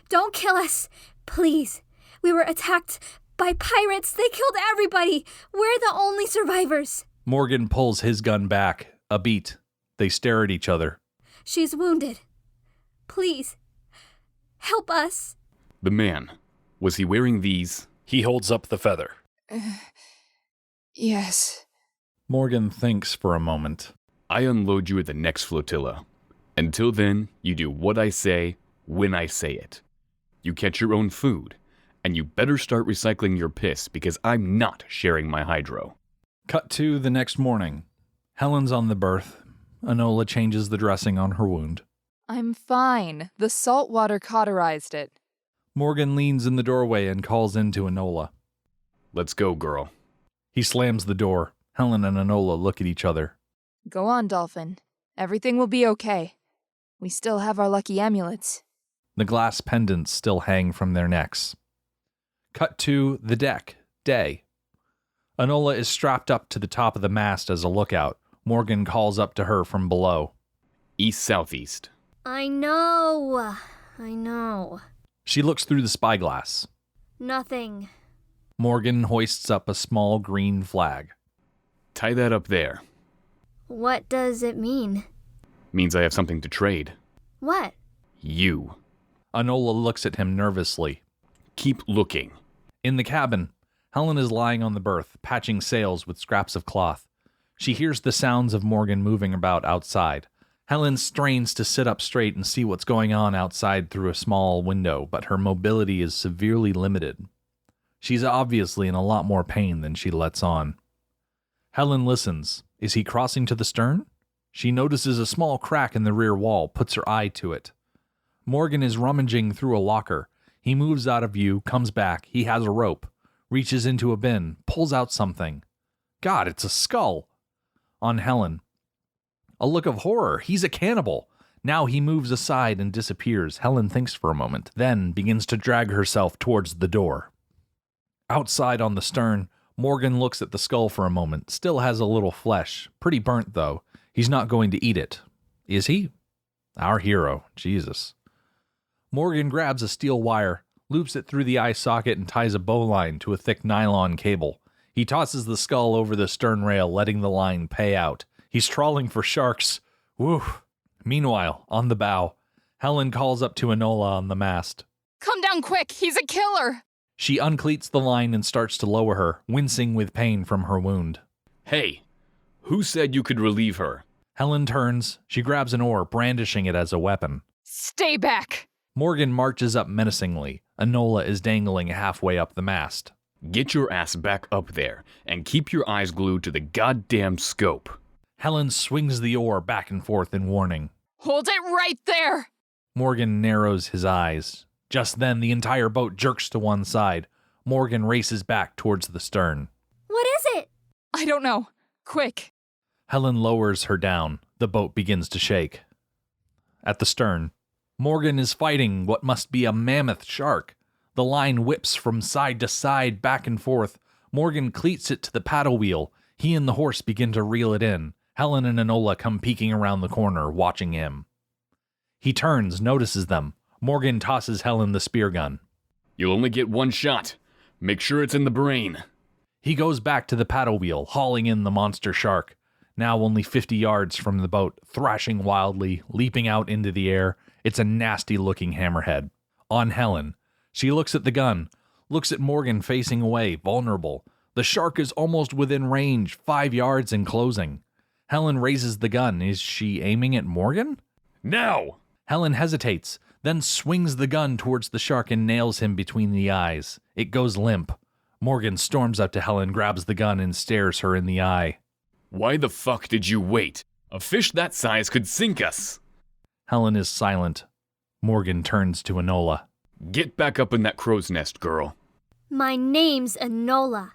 Don't kill us, please. We were attacked by pirates. They killed everybody. We're the only survivors. Morgan pulls his gun back, a beat. They stare at each other. She's wounded. Please, help us. The man, was he wearing these? He holds up the feather. Yes. Morgan thinks for a moment. I unload you at the next flotilla. Until then, you do what I say, when I say it. You catch your own food, and you better start recycling your piss because I'm not sharing my hydro. Cut to the next morning. Helen's on the berth. Enola changes the dressing on her wound. I'm fine. The salt water cauterized it. Morgan leans in the doorway and calls into Enola. Let's go, girl. He slams the door. Helen and Enola look at each other. Go on, Dolphin. Everything will be okay. We still have our lucky amulets. The glass pendants still hang from their necks. Cut to the deck. Day. Enola is strapped up to the top of the mast as a lookout. Morgan calls up to her from below. East-southeast. I know. She looks through the spyglass. Nothing. Morgan hoists up a small green flag. Tie that up there. What does it mean? Means I have something to trade. What? You. Enola looks at him nervously. Keep looking. In the cabin, Helen is lying on the berth, patching sails with scraps of cloth. She hears the sounds of Morgan moving about outside. Helen strains to sit up straight and see what's going on outside through a small window, but her mobility is severely limited. She's obviously in a lot more pain than she lets on. Helen listens. Is he crossing to the stern? She notices a small crack in the rear wall, puts her eye to it. Morgan is rummaging through a locker. He moves out of view, comes back. He has a rope, reaches into a bin, pulls out something. God, it's a skull. On Helen. A look of horror. He's a cannibal. Now he moves aside and disappears. Helen thinks for a moment, then begins to drag herself towards the door. Outside on the stern, Morgan looks at the skull for a moment. Still has a little flesh. Pretty burnt, though. He's not going to eat it. Is he? Our hero. Jesus. Morgan grabs a steel wire, loops it through the eye socket, and ties a bowline to a thick nylon cable. He tosses the skull over the stern rail, letting the line pay out. He's trawling for sharks. Woo. Meanwhile, on the bow, Helen calls up to Enola on the mast. Come down quick! He's a killer! She uncleats the line and starts to lower her, wincing with pain from her wound. Hey, who said you could relieve her? Helen turns. She grabs an oar, brandishing it as a weapon. Stay back! Morgan marches up menacingly. Enola is dangling halfway up the mast. Get your ass back up there, and keep your eyes glued to the goddamn scope. Helen swings the oar back and forth in warning. Hold it right there! Morgan narrows his eyes. Just then, the entire boat jerks to one side. Morgan races back towards the stern. What is it? I don't know. Quick. Helen lowers her down. The boat begins to shake. At the stern, Morgan is fighting what must be a mammoth shark. The line whips from side to side, back and forth. Morgan cleats it to the paddle wheel. He and the horse begin to reel it in. Helen and Enola come peeking around the corner, watching him. He turns, notices them. Morgan tosses Helen the spear gun. You'll only get one shot. Make sure it's in the brain. He goes back to the paddle wheel, hauling in the monster shark. Now only 50 yards from the boat, thrashing wildly, leaping out into the air. It's a nasty-looking hammerhead. On Helen. She looks at the gun, looks at Morgan facing away, vulnerable. The shark is almost within range, 5 yards and closing. Helen raises the gun. Is she aiming at Morgan? Now! Helen hesitates, then swings the gun towards the shark and nails him between the eyes. It goes limp. Morgan storms up to Helen, grabs the gun, and stares her in the eye. Why the fuck did you wait? A fish that size could sink us. Helen is silent. Morgan turns to Enola. Get back up in that crow's nest, girl. My name's Enola.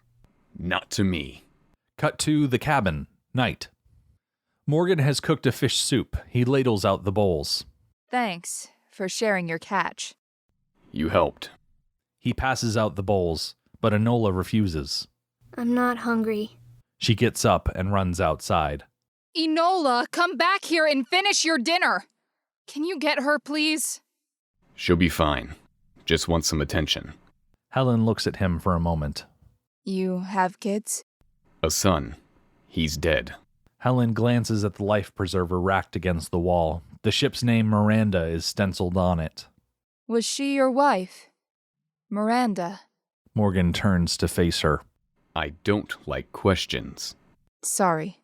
Not to me. Cut to the cabin. Night. Morgan has cooked a fish soup. He ladles out the bowls. Thanks for sharing your catch. You helped. He passes out the bowls, but Enola refuses. I'm not hungry. She gets up and runs outside. Enola, come back here and finish your dinner. Can you get her, please? She'll be fine. Just wants some attention. Helen looks at him for a moment. You have kids? A son. He's dead. Helen glances at the life preserver racked against the wall. The ship's name Miranda is stenciled on it. Was she your wife? Miranda. Morgan turns to face her. I don't like questions. Sorry.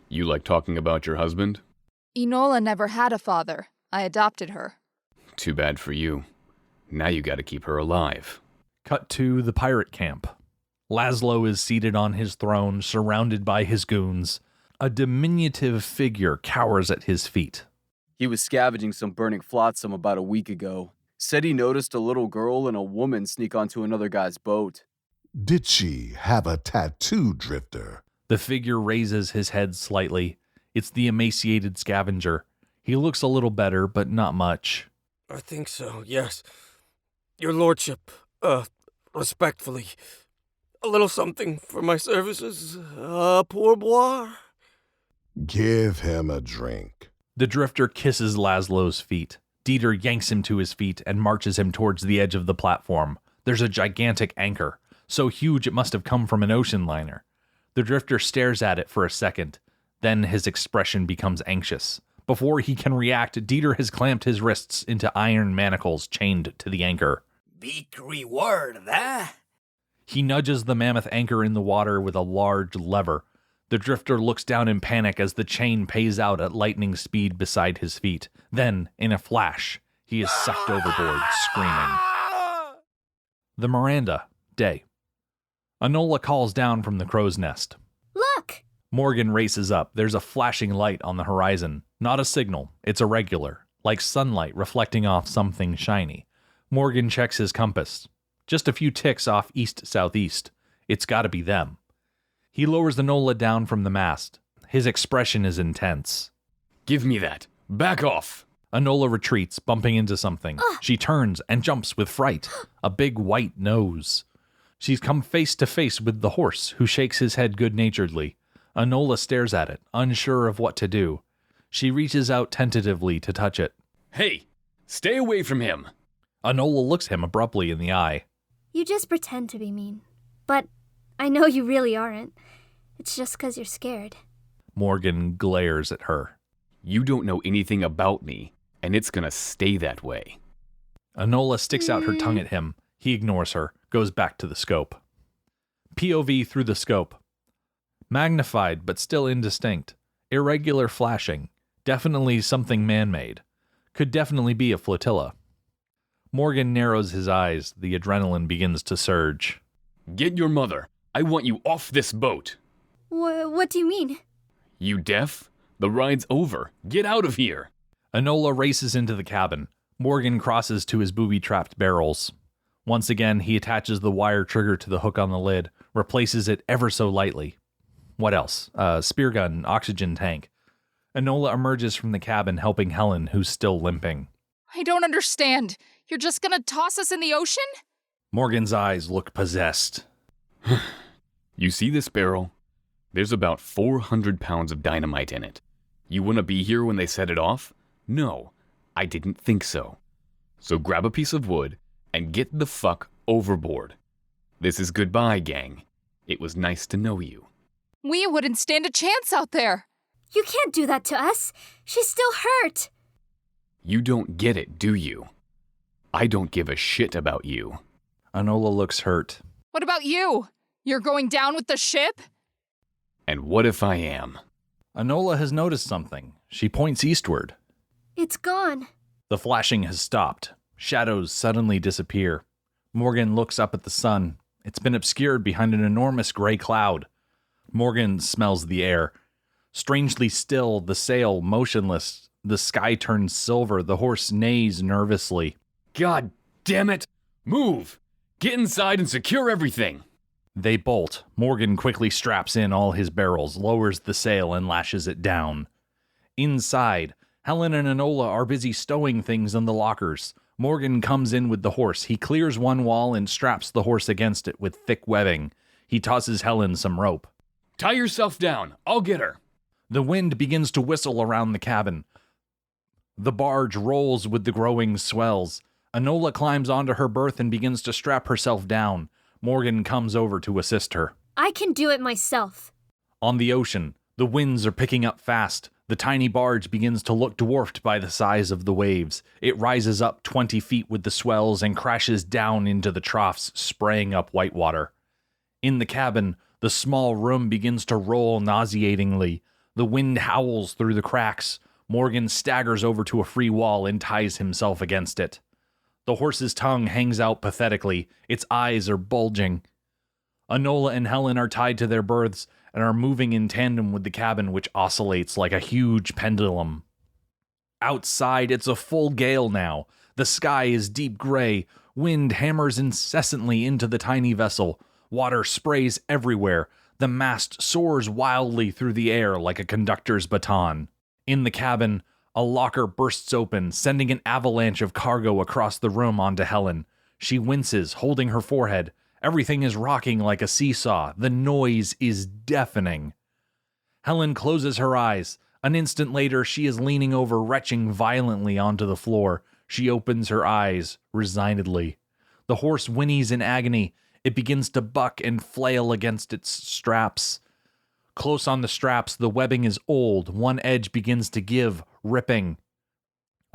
You like talking about your husband? Enola never had a father. I adopted her. Too bad for you. Now you gotta keep her alive. Cut to the pirate camp. Lazlo is seated on his throne, surrounded by his goons. A diminutive figure cowers at his feet. He was scavenging some burning flotsam about a week ago. Said he noticed a little girl and a woman sneak onto another guy's boat. Did she have a tattoo, Drifter? The figure raises his head slightly. It's the emaciated scavenger. He looks a little better, but not much. I think so, yes. Your lordship, respectfully. A little something for my services, pourboire? Give him a drink. The Drifter kisses Lazlo's feet. Dieter yanks him to his feet and marches him towards the edge of the platform. There's a gigantic anchor, so huge it must have come from an ocean liner. The Drifter stares at it for a second. Then his expression becomes anxious. Before he can react, Dieter has clamped his wrists into iron manacles chained to the anchor. Big reward, eh? He nudges the mammoth anchor in the water with a large lever. The Drifter looks down in panic as the chain pays out at lightning speed beside his feet. Then, in a flash, he is sucked overboard, screaming. The Miranda, day. Enola calls down from the crow's nest. Look! Morgan races up. There's a flashing light on the horizon. Not a signal. It's irregular, like sunlight reflecting off something shiny. Morgan checks his compass. Just a few ticks off east-southeast. It's gotta be them. He lowers Enola down from the mast. His expression is intense. Give me that. Back off. Enola retreats, bumping into something. She turns and jumps with fright. A big white nose. She's come face to face with the horse, who shakes his head good-naturedly. Enola stares at it, unsure of what to do. She reaches out tentatively to touch it. Hey, stay away from him. Enola looks him abruptly in the eye. You just pretend to be mean. But I know you really aren't. It's just 'cause you're scared. Morgan glares at her. You don't know anything about me, and it's gonna stay that way. Enola sticks out her tongue at him. He ignores her, goes back to the scope. POV through the scope. Magnified, but still indistinct. Irregular flashing. Definitely something man-made. Could definitely be a flotilla. Morgan narrows his eyes. The adrenaline begins to surge. Get your mother. I want you off this boat. What do you mean? You deaf? The ride's over. Get out of here. Enola races into the cabin. Morgan crosses to his booby-trapped barrels. Once again, he attaches the wire trigger to the hook on the lid, replaces it ever so lightly. What else? Spear gun, oxygen tank. Enola emerges from the cabin, helping Helen, who's still limping. I don't understand. You're just gonna toss us in the ocean? Morgan's eyes look possessed. You see this barrel? There's about 400 pounds of dynamite in it. You want to be here when they set it off? No, I didn't think so. So grab a piece of wood and get the fuck overboard. This is goodbye, gang. It was nice to know you. We wouldn't stand a chance out there. You can't do that to us. She's still hurt. You don't get it, do you? I don't give a shit about you. Enola looks hurt. What about you? You're going down with the ship? And what if I am? Enola has noticed something. She points eastward. It's gone. The flashing has stopped. Shadows suddenly disappear. Morgan looks up at the sun. It's been obscured behind an enormous gray cloud. Morgan smells the air. Strangely still, the sail motionless. The sky turns silver. The horse neighs nervously. God damn it! Move! Get inside and secure everything! They bolt. Morgan quickly straps in all his barrels, lowers the sail, and lashes it down. Inside, Helen and Enola are busy stowing things in the lockers. Morgan comes in with the horse. He clears one wall and straps the horse against it with thick webbing. He tosses Helen some rope. Tie yourself down. I'll get her. The wind begins to whistle around the cabin. The barge rolls with the growing swells. Enola climbs onto her berth and begins to strap herself down. Morgan comes over to assist her. I can do it myself. On the ocean, the winds are picking up fast. The tiny barge begins to look dwarfed by the size of the waves. It rises up 20 feet with the swells and crashes down into the troughs, spraying up whitewater. In the cabin, the small room begins to roll nauseatingly. The wind howls through the cracks. Morgan staggers over to a free wall and ties himself against it. The horse's tongue hangs out pathetically. Its eyes are bulging. Enola and Helen are tied to their berths and are moving in tandem with the cabin, which oscillates like a huge pendulum. Outside, it's a full gale now. The sky is deep gray. Wind hammers incessantly into the tiny vessel. Water sprays everywhere. The mast soars wildly through the air like a conductor's baton. In the cabin, a locker bursts open, sending an avalanche of cargo across the room onto Helen. She winces, holding her forehead. Everything is rocking like a seesaw. The noise is deafening. Helen closes her eyes. An instant later, she is leaning over, retching violently onto the floor. She opens her eyes resignedly. The horse whinnies in agony. It begins to buck and flail against its straps. Close on the straps, the webbing is old. One edge begins to give, ripping.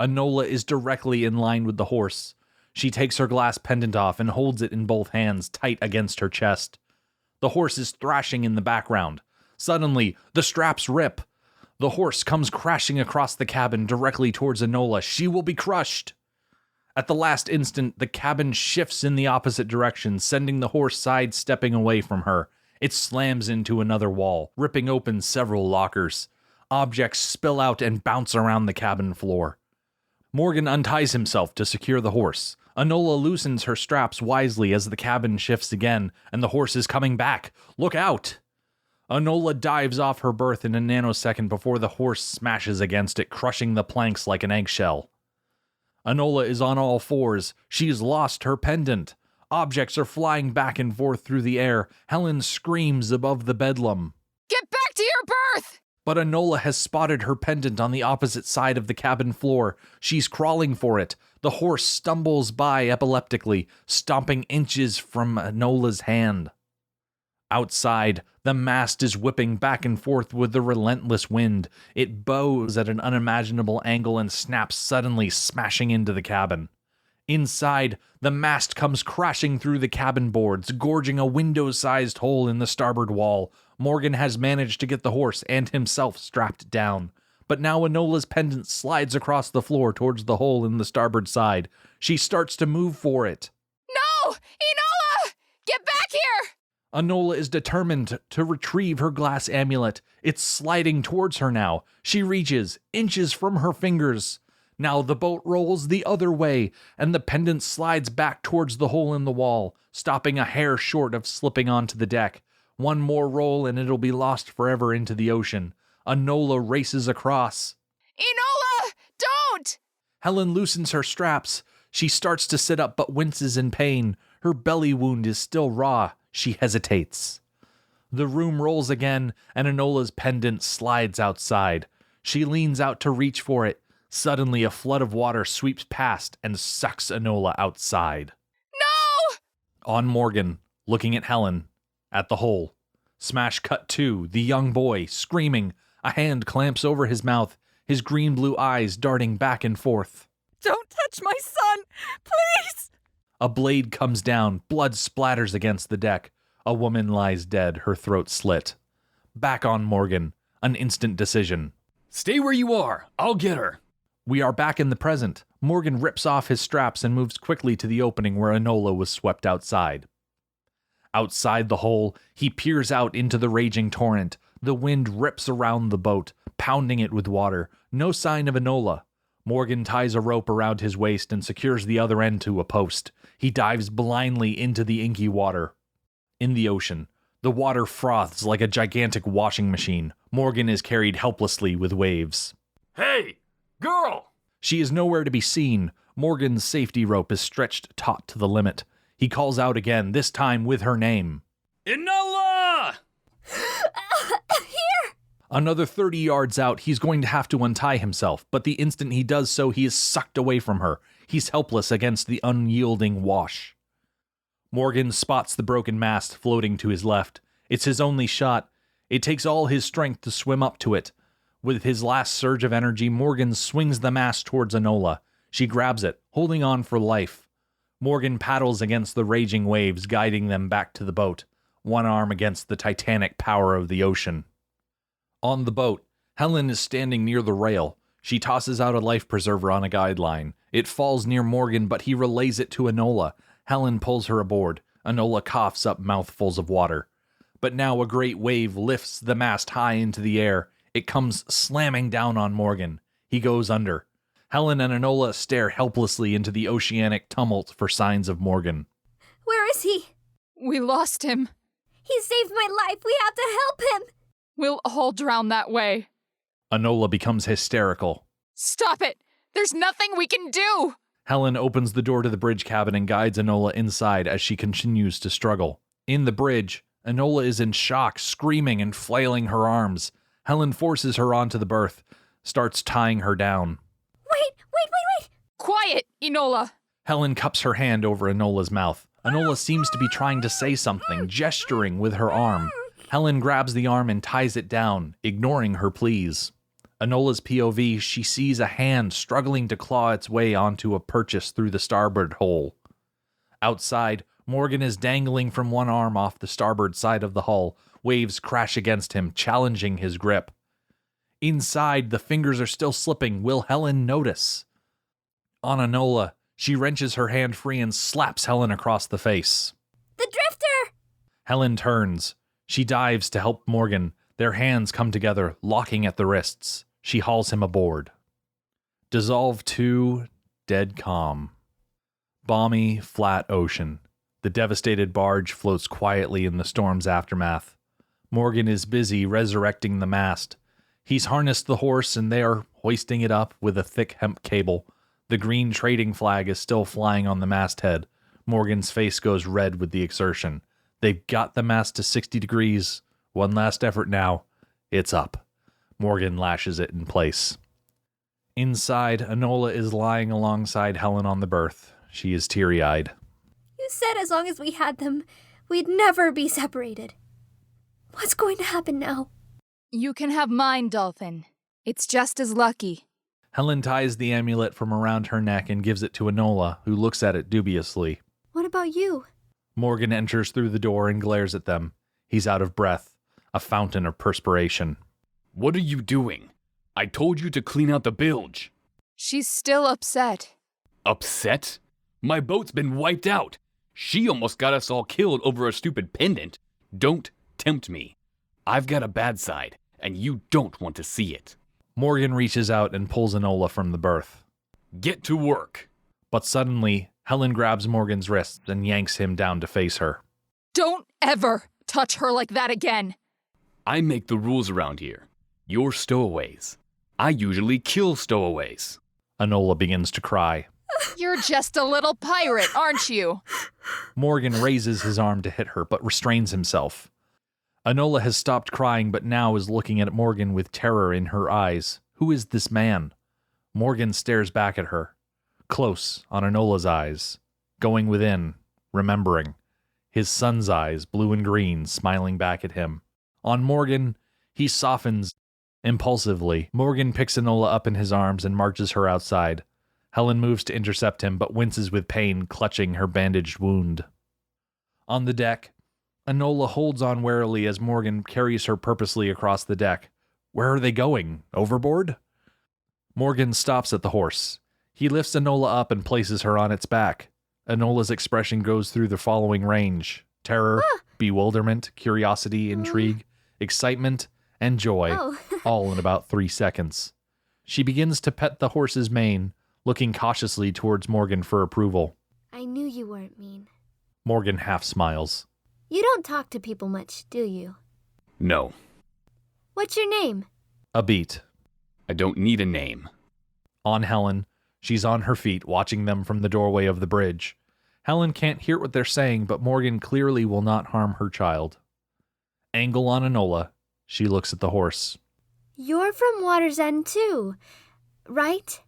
Enola is directly in line with the horse. She takes her glass pendant off and holds it in both hands, tight against her chest. The horse is thrashing in the background. Suddenly, the straps rip. The horse comes crashing across the cabin directly towards Enola. She will be crushed. At the last instant, the cabin shifts in the opposite direction, sending the horse sidestepping away from her. It slams into another wall, ripping open several lockers. Objects spill out and bounce around the cabin floor. Morgan unties himself to secure the horse. Enola loosens her straps wisely as the cabin shifts again, and the horse is coming back. Look out! Enola dives off her berth in a nanosecond before the horse smashes against it, crushing the planks like an eggshell. Enola is on all fours. She's lost her pendant. Objects are flying back and forth through the air. Helen screams above the bedlam. Get back to your berth! But Enola has spotted her pendant on the opposite side of the cabin floor. She's crawling for it. The horse stumbles by epileptically, stomping inches from Enola's hand. Outside, the mast is whipping back and forth with the relentless wind. It bows at an unimaginable angle and snaps suddenly, smashing into the cabin. Inside, the mast comes crashing through the cabin boards, gorging a window-sized hole in the starboard wall. Morgan has managed to get the horse and himself strapped down. But now Enola's pendant slides across the floor towards the hole in the starboard side. She starts to move for it. No! Enola! Get back here! Enola is determined to retrieve her glass amulet. It's sliding towards her now. She reaches, inches from her fingers. Now the boat rolls the other way, and the pendant slides back towards the hole in the wall, stopping a hair short of slipping onto the deck. One more roll and it'll be lost forever into the ocean. Enola races across. Enola! Don't! Helen loosens her straps. She starts to sit up but winces in pain. Her belly wound is still raw. She hesitates. The room rolls again, and Enola's pendant slides outside. She leans out to reach for it. Suddenly, a flood of water sweeps past and sucks Enola outside. No! On Morgan, looking at Helen, at the hole. Smash cut 2, the young boy, screaming. A hand clamps over his mouth, his green-blue eyes darting back and forth. Don't touch my son! Please! A blade comes down, blood splatters against the deck. A woman lies dead, her throat slit. Back on Morgan, an instant decision. Stay where you are. I'll get her. We are back in the present. Morgan rips off his straps and moves quickly to the opening where Enola was swept outside. Outside the hole, he peers out into the raging torrent. The wind rips around the boat, pounding it with water. No sign of Enola. Morgan ties a rope around his waist and secures the other end to a post. He dives blindly into the inky water. In the ocean, the water froths like a gigantic washing machine. Morgan is carried helplessly with waves. Hey, girl! She is nowhere to be seen. Morgan's safety rope is stretched taut to the limit. He calls out again, this time with her name. Enola! Here! Another 30 yards out, he's going to have to untie himself, but the instant he does so, he is sucked away from her. He's helpless against the unyielding wash. Morgan spots the broken mast floating to his left. It's his only shot. It takes all his strength to swim up to it. With his last surge of energy, Morgan swings the mast towards Enola. She grabs it, holding on for life. Morgan paddles against the raging waves, guiding them back to the boat, one arm against the titanic power of the ocean. On the boat, Helen is standing near the rail. She tosses out a life preserver on a guideline. It falls near Morgan, but he relays it to Enola. Helen pulls her aboard. Enola coughs up mouthfuls of water. But now a great wave lifts the mast high into the air. It comes slamming down on Morgan. He goes under. Helen and Enola stare helplessly into the oceanic tumult for signs of Morgan. Where is he? We lost him. He saved my life. We have to help him. We'll all drown that way. Enola becomes hysterical. Stop it! There's nothing we can do! Helen opens the door to the bridge cabin and guides Enola inside as she continues to struggle. In the bridge, Enola is in shock, screaming and flailing her arms. Helen forces her onto the berth, starts tying her down. Wait! Quiet, Enola! Helen cups her hand over Enola's mouth. Enola seems to be trying to say something, gesturing with her arm. Helen grabs the arm and ties it down, ignoring her pleas. Enola's POV, she sees a hand struggling to claw its way onto a purchase through the starboard hole. Outside, Morgan is dangling from one arm off the starboard side of the hull. Waves crash against him, challenging his grip. Inside, the fingers are still slipping. Will Helen notice? On Enola, she wrenches her hand free and slaps Helen across the face. The drifter! Helen turns. She dives to help Morgan. Their hands come together, locking at the wrists. She hauls him aboard. Dissolve 2, dead calm. Balmy, flat ocean. The devastated barge floats quietly in the storm's aftermath. Morgan is busy resurrecting the mast. He's harnessed the horse and they are hoisting it up with a thick hemp cable. The green trading flag is still flying on the masthead. Morgan's face goes red with the exertion. They've got the mast to 60 degrees. One last effort now. It's up. Morgan lashes it in place. Inside, Enola is lying alongside Helen on the berth. She is teary-eyed. You said as long as we had them, we'd never be separated. What's going to happen now? You can have mine, Dolphin. It's just as lucky. Helen ties the amulet from around her neck and gives it to Enola, who looks at it dubiously. What about you? Morgan enters through the door and glares at them. He's out of breath, a fountain of perspiration. What are you doing? I told you to clean out the bilge. She's still upset. Upset? My boat's been wiped out. She almost got us all killed over a stupid pendant. Don't tempt me. I've got a bad side, and you don't want to see it. Morgan reaches out and pulls Enola from the berth. Get to work. But suddenly, Helen grabs Morgan's wrists and yanks him down to face her. Don't ever touch her like that again. I make the rules around here. You're stowaways. I usually kill stowaways. Enola begins to cry. You're just a little pirate, aren't you? Morgan raises his arm to hit her, but restrains himself. Enola has stopped crying, but now is looking at Morgan with terror in her eyes. Who is this man? Morgan stares back at her. Close on Enola's eyes. Going within, remembering. His son's eyes, blue and green, smiling back at him. On Morgan, he softens impulsively. Morgan picks Enola up in his arms and marches her outside. Helen moves to intercept him, but winces with pain, clutching her bandaged wound. On the deck, Enola holds on warily as Morgan carries her purposely across the deck. Where are they going? Overboard? Morgan stops at the horse. He lifts Enola up and places her on its back. Enola's expression goes through the following range: terror, bewilderment, curiosity, intrigue, excitement, and joy, all in about 3 seconds. She begins to pet the horse's mane, looking cautiously towards Morgan for approval. I knew you weren't mean. Morgan half smiles. You don't talk to people much, do you? No. What's your name? A beat. I don't need a name. On Helen, she's on her feet, watching them from the doorway of the bridge. Helen can't hear what they're saying, but Morgan clearly will not harm her child. Angle on Enola, she looks at the horse. You're from Water's End too, right?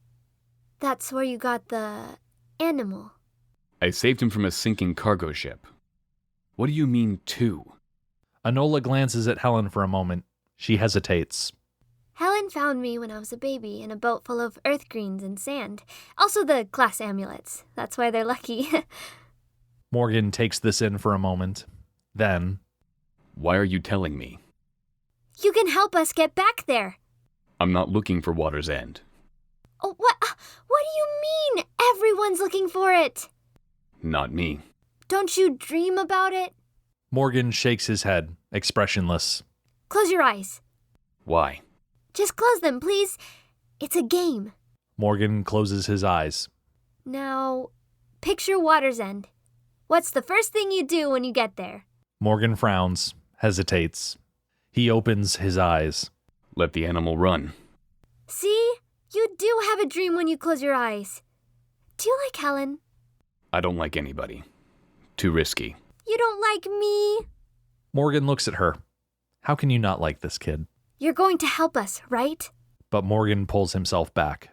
That's where you got the animal. I saved him from a sinking cargo ship. What do you mean, too? Enola glances at Helen for a moment. She hesitates. Helen found me when I was a baby in a boat full of earth greens and sand. Also the class amulets. That's why they're lucky. Morgan takes this in for a moment. Then, why are you telling me? You can help us get back there. I'm not looking for Water's End. Oh, what do you mean? Everyone's looking for it. Not me. Don't you dream about it? Morgan shakes his head, expressionless. Close your eyes. Why? Just close them, please. It's a game. Morgan closes his eyes. Now, picture Water's End. What's the first thing you do when you get there? Morgan frowns, hesitates. He opens his eyes. Let the animal run. See? You do have a dream when you close your eyes. Do you like Helen? I don't like anybody. Too risky. You don't like me? Morgan looks at her. How can you not like this kid? You're going to help us, right? But Morgan pulls himself back.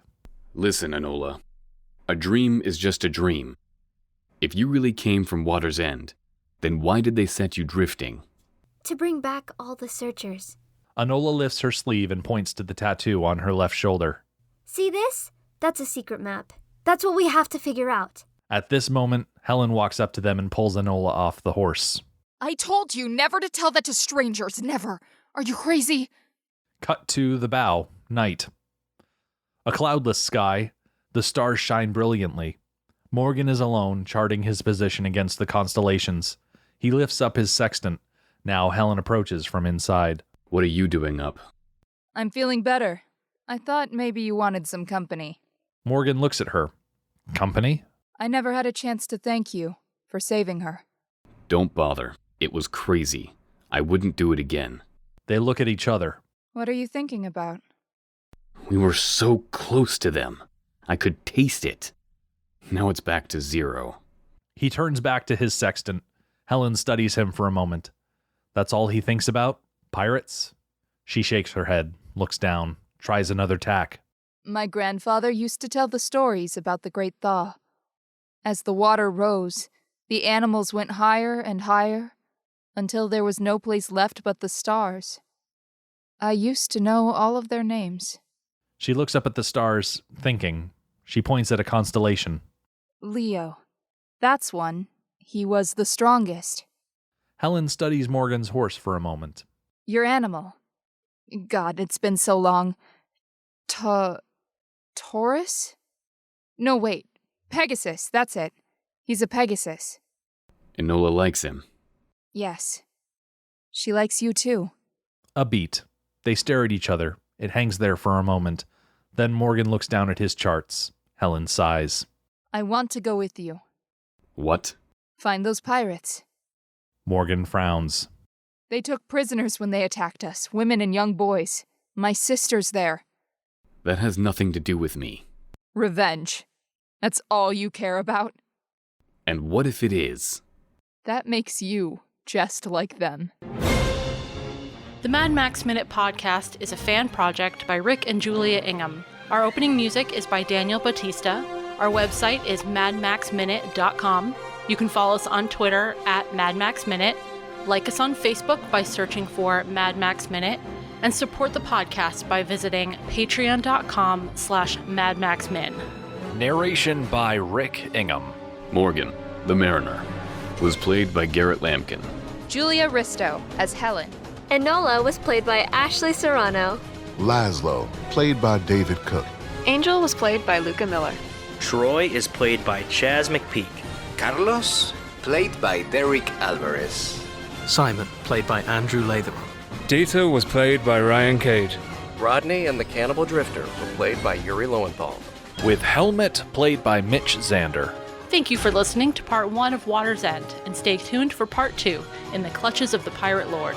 Listen, Enola. A dream is just a dream. If you really came from Water's End, then why did they set you drifting? To bring back all the searchers. Enola lifts her sleeve and points to the tattoo on her left shoulder. See this? That's a secret map. That's what we have to figure out. At this moment, Helen walks up to them and pulls Enola off the horse. I told you never to tell that to strangers, never. Are you crazy? Cut to the bow, night. A cloudless sky. The stars shine brilliantly. Morgan is alone, charting his position against the constellations. He lifts up his sextant. Now Helen approaches from inside. What are you doing up? I'm feeling better. I thought maybe you wanted some company. Morgan looks at her. Company? I never had a chance to thank you for saving her. Don't bother. It was crazy. I wouldn't do it again. They look at each other. What are you thinking about? We were so close to them. I could taste it. Now it's back to 0. He turns back to his sextant. Helen studies him for a moment. That's all he thinks about? Pirates? She shakes her head, looks down, tries another tack. My grandfather used to tell the stories about the Great Thaw. As the water rose, the animals went higher and higher, until there was no place left but the stars. I used to know all of their names. She looks up at the stars, thinking. She points at a constellation. Leo. That's one. He was the strongest. Helen studies Morgan's horse for a moment. Your animal. God, it's been so long. Taurus? No, wait. Pegasus, that's it. He's a Pegasus. Enola likes him. Yes. She likes you too. A beat. They stare at each other. It hangs there for a moment. Then Morgan looks down at his charts. Helen sighs. I want to go with you. What? Find those pirates. Morgan frowns. They took prisoners when they attacked us, women and young boys. My sister's there. That has nothing to do with me. Revenge. That's all you care about? And what if it is? That makes you just like them. The Mad Max Minute podcast is a fan project by Rick and Julia Ingham. Our opening music is by Daniel Bautista. Our website is madmaxminute.com. You can follow us on Twitter at madmaxminute, like us on Facebook by searching for Mad Max Minute, and support the podcast by visiting patreon.com/madmaxmin. Narration by Rick Ingham. Morgan, the Mariner, was played by Garrett Lamkin. Julia Ristow as Helen. Enola was played by Ashley Serrano. Lazlo, played by David Cook. Angel was played by Luka Miller. Troy is played by Chaz McPeak. Carlos, played by Derrick Alvarez. Simon, played by Andrew Latheron. Dita was played by Ryan Cade. Rodney and the Cannibal Drifter were played by Yuri Lowenthal. With Helmut played by Mitch Xander. Thank you for listening to Part 1 of Water's End, and stay tuned for Part 2, In the Clutches of the Pirate Lord.